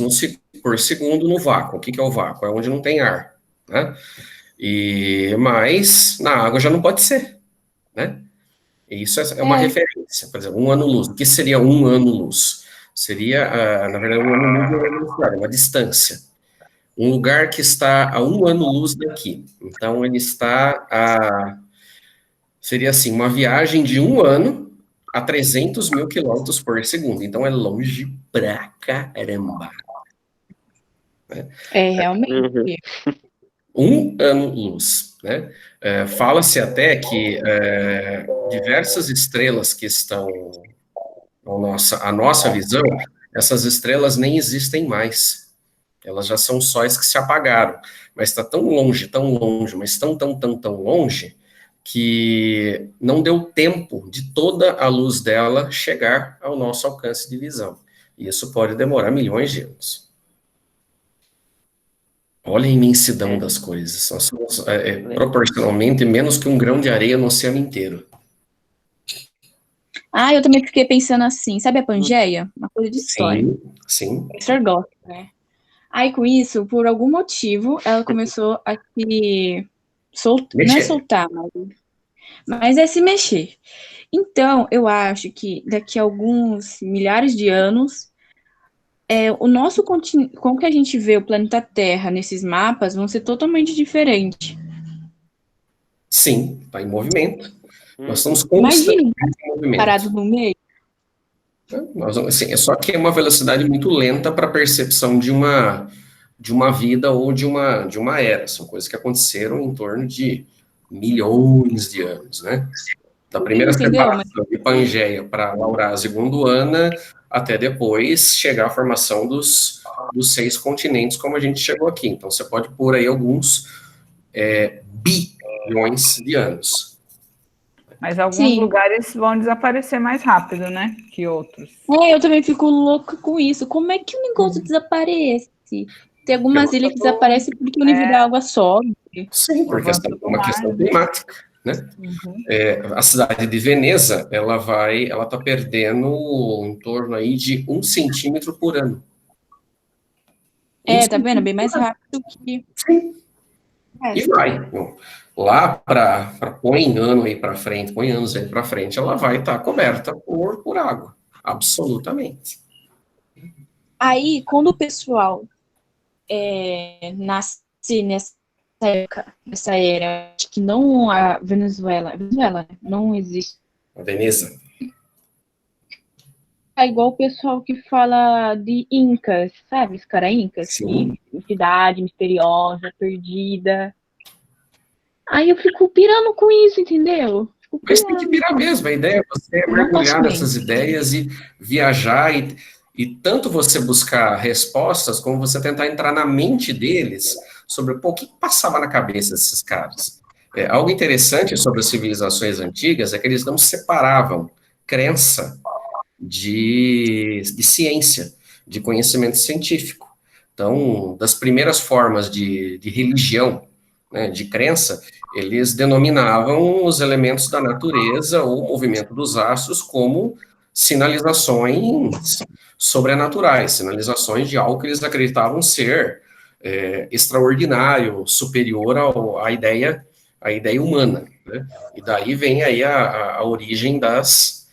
por segundo no vácuo. O que é o vácuo? É onde não tem ar, né? Mas na água já não pode ser, né? E isso é uma referência. Por exemplo, 1 ano-luz. O que seria 1 ano-luz? Seria, na verdade, 1 ano-luz é uma velocidade, uma distância. Um lugar que está a 1 ano-luz daqui. Então, ele está seria assim, uma viagem de 1 ano a 300 mil quilômetros por segundo. Então, é longe pra caramba. Realmente. 1 ano-luz, né? Fala-se até que diversas estrelas que estão à nossa visão, essas estrelas nem existem mais. Elas já são sóis que se apagaram. Mas está tão longe, mas tão longe, que não deu tempo de toda a luz dela chegar ao nosso alcance de visão. E isso pode demorar milhões de anos. Olha a imensidão das coisas. Nós somos proporcionalmente menos que um grão de areia no oceano inteiro. Eu também fiquei pensando assim, sabe a Pangeia? Uma coisa de história. Sim. O professor gosta, né? Aí, com isso, por algum motivo, ela começou a se soltar, não é soltar, mas é se mexer. Então, eu acho que daqui a alguns milhares de anos, o nosso continente, como que a gente vê o planeta Terra nesses mapas, vão ser totalmente diferentes. Sim, está em movimento. Nós estamos Imagina, constantemente em movimento. parado no meio. Assim, é só que é uma velocidade muito lenta para a percepção de uma vida ou de uma era. São coisas que aconteceram em torno de milhões de anos, né? Da primeira separação de Pangeia para Laurase e Gondwana, até depois chegar à formação dos 6 continentes, como a gente chegou aqui. Então, você pode pôr aí alguns bilhões de anos. Mas alguns lugares vão desaparecer mais rápido, né? Que outros. Eu também fico louca com isso. Como é que o negócio desaparece? Tem algumas ilhas que desaparecem porque o nível da água sobe. Sim, porque é uma questão climática, né? A cidade de Veneza, ela está perdendo em torno aí de 1 centímetro por ano. Tá vendo? Bem mais rápido que... Sim. E vai. Lá para põe anos aí para frente, ela vai estar coberta por água. Absolutamente. Aí, quando o pessoal nasce nessa era, acho que não a Venezuela, não existe. A Veneza. É igual o pessoal que fala de Incas, sabe? Os caras Incas. Sim. Cidade misteriosa, perdida. Aí eu fico pirando com isso, entendeu? Mas tem que pirar mesmo. A ideia é você mergulhar nessas ideias e viajar e tanto você buscar respostas, como você tentar entrar na mente deles sobre o que passava na cabeça desses caras. Algo interessante sobre as civilizações antigas é que eles não separavam crença de ciência, de conhecimento científico. Então, das primeiras formas de religião, né, de crença, eles denominavam os elementos da natureza ou o movimento dos astros como sinalizações sobrenaturais, sinalizações de algo que eles acreditavam ser extraordinário, superior à ideia humana, né? E daí vem aí a origem das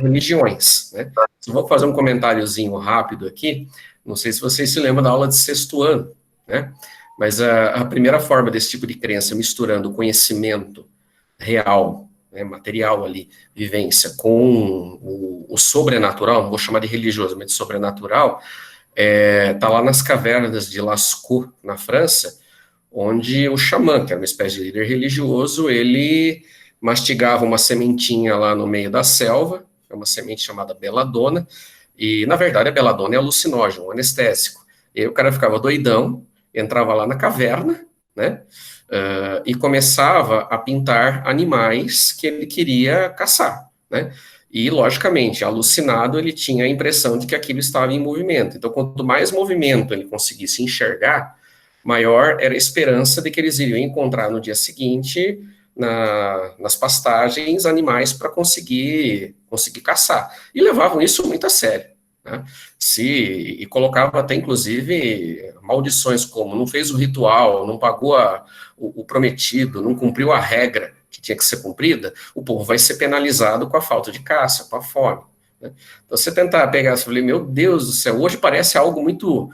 religiões, né? Eu vou fazer um comentáriozinho rápido aqui, não sei se vocês se lembram da aula de 6º ano, né? Mas a primeira forma desse tipo de crença, misturando o conhecimento real, né, material ali, vivência, com o sobrenatural, não vou chamar de religioso, mas de sobrenatural, tá lá nas cavernas de Lascaux, na França, onde o xamã, que era uma espécie de líder religioso, ele mastigava uma sementinha lá no meio da selva, é uma semente chamada beladona, e na verdade a beladona é alucinógeno, um anestésico. E aí o cara ficava doidão, entrava lá na caverna, né, e começava a pintar animais que ele queria caçar, né, e logicamente, alucinado, ele tinha a impressão de que aquilo estava em movimento. Então, quanto mais movimento ele conseguisse enxergar, maior era a esperança de que eles iriam encontrar no dia seguinte, nas pastagens, animais para conseguir caçar. E levavam isso muito a sério, né? E colocavam até, inclusive, maldições como não fez o ritual, não pagou o prometido, não cumpriu a regra que tinha que ser cumprida, o povo vai ser penalizado com a falta de caça, com a fome, né? Então, você tentar pegar, você falei, meu Deus do céu, hoje parece algo muito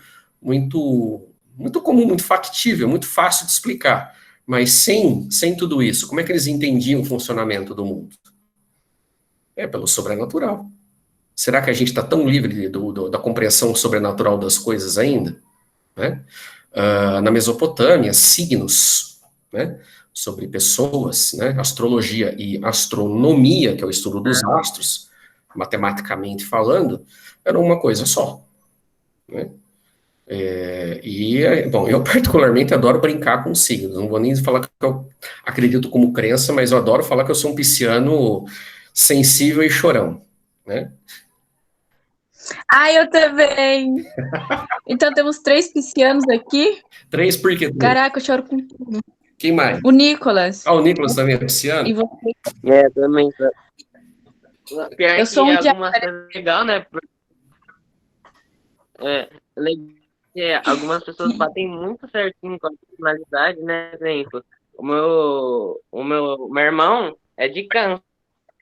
comum, muito factível, muito fácil de explicar, mas sem tudo isso, como é que eles entendiam o funcionamento do mundo? É pelo sobrenatural. Será que a gente está tão livre da compreensão sobrenatural das coisas ainda? Né? Na Mesopotâmia, signos, né, sobre pessoas, né, astrologia e astronomia, que é o estudo dos astros, matematicamente falando, era uma coisa só, né? Bom, eu particularmente adoro brincar com signos, não vou nem falar que eu acredito como crença, mas eu adoro falar que eu sou um pisciano sensível e chorão, né? Ah, eu também. Então temos 3 piscianos aqui. 3 por quê? Caraca, eu choro com tudo. Quem mais? O Nicolas. Ah, o Nicolas também é pisciano? E você? Também. Pior Eu sou que um dia. algumas coisas legal, né? Algumas pessoas batem muito certinho com a personalidade, né? Por exemplo, o meu irmão é de Câncer.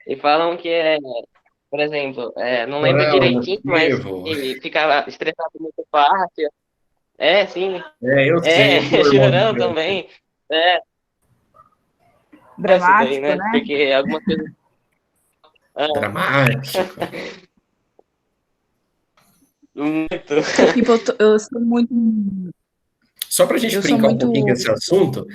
E falam que por exemplo, não lembro direitinho, mas que ficava estressado muito fácil. Sim. Eu sei. Chorão também. Dramático, daí, né? Porque algumas coisas... Dramático. Muito. Tipo, eu sou muito. Só para a gente Eu sou brincar um muito. pouquinho com esse assunto,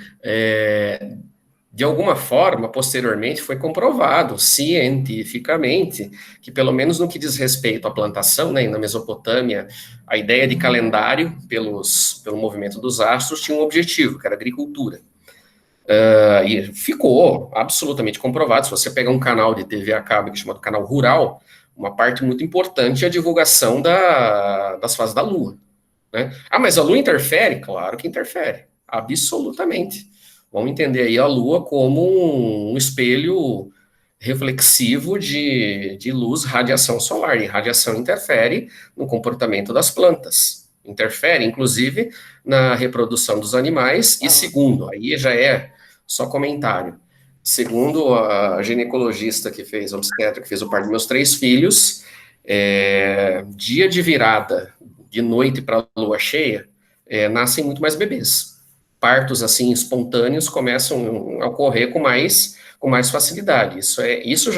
de alguma forma, posteriormente, foi comprovado cientificamente que, pelo menos no que diz respeito à plantação, né, na Mesopotâmia, a ideia de calendário pelo movimento dos astros tinha um objetivo, que era a agricultura. E ficou absolutamente comprovado. Se você pegar um canal de TV a cabo que chama Canal Rural, uma parte muito importante é a divulgação das fases da Lua, né? Ah, mas a Lua interfere? Claro que interfere, absolutamente. Vamos entender aí a Lua como um espelho reflexivo de luz, radiação solar, e radiação interfere no comportamento das plantas, interfere, inclusive, na reprodução dos animais, e segundo, aí já é só comentário, segundo a ginecologista que fez, a obstetra que fez o parto dos meus 3 filhos, dia de virada, de noite para a lua cheia, nascem muito mais bebês. Partos, assim, espontâneos começam a ocorrer com mais facilidade. Isso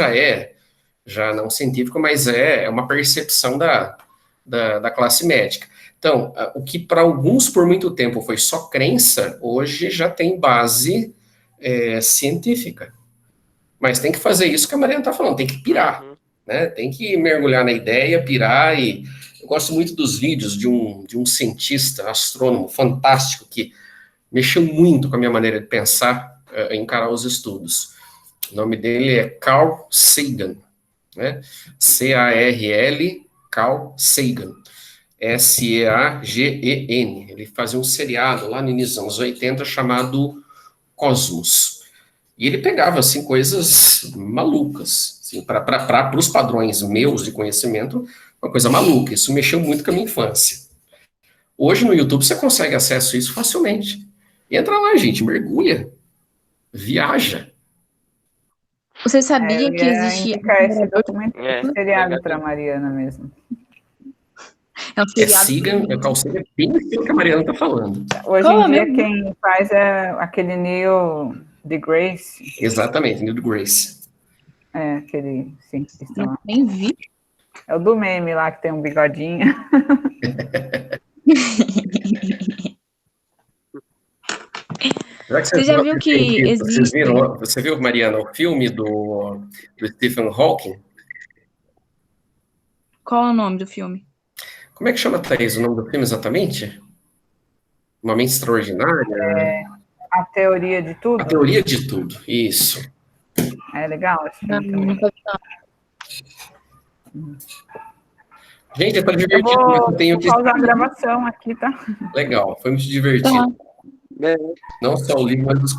já não científico, mas é uma percepção da classe médica. Então, o que para alguns por muito tempo foi só crença, hoje já tem base científica. Mas tem que fazer isso que a Mariana está falando, tem que pirar, né? Tem que mergulhar na ideia, pirar. E eu gosto muito dos vídeos de um cientista, astrônomo fantástico, que mexeu muito com a minha maneira de pensar, encarar os estudos. O nome dele é Carl Sagan, né? C-A-R-L, Carl Sagan. S-E-A-G-E-N. Ele fazia um seriado lá no início dos anos 80 chamado Cosmos. E ele pegava, assim, coisas malucas. Assim, para os padrões meus de conhecimento, uma coisa maluca. Isso mexeu muito com a minha infância. Hoje no YouTube você consegue acesso a isso facilmente. Entra lá, gente, mergulha, viaja. Você sabia que existia. Esse documento seriado para Mariana mesmo. É um seriado. Sagan, é o Carl Sagan, bem aquilo que a Mariana está falando. Hoje em dia, quem faz é aquele Neil deGrasse. Exatamente, Neil deGrasse. Aquele cientista lá. Nem vi. É o do meme lá, que tem um bigodinho. Já que Você já viu que Vocês existe... viram, você viu, Mariana, o filme do Stephen Hawking? Qual é o nome do filme? Como é que chama, Thaís, o nome do filme exatamente? Uma Mente Extraordinária? A teoria de A tudo. Teoria de Tudo, isso. É legal esse Não, filme também. nunca vi, não. Gente, tá Eu divertido, mas vou eu tenho que... pausar a gravação aqui, tá? Legal, foi muito divertido. Tá. Não só o livro, mas os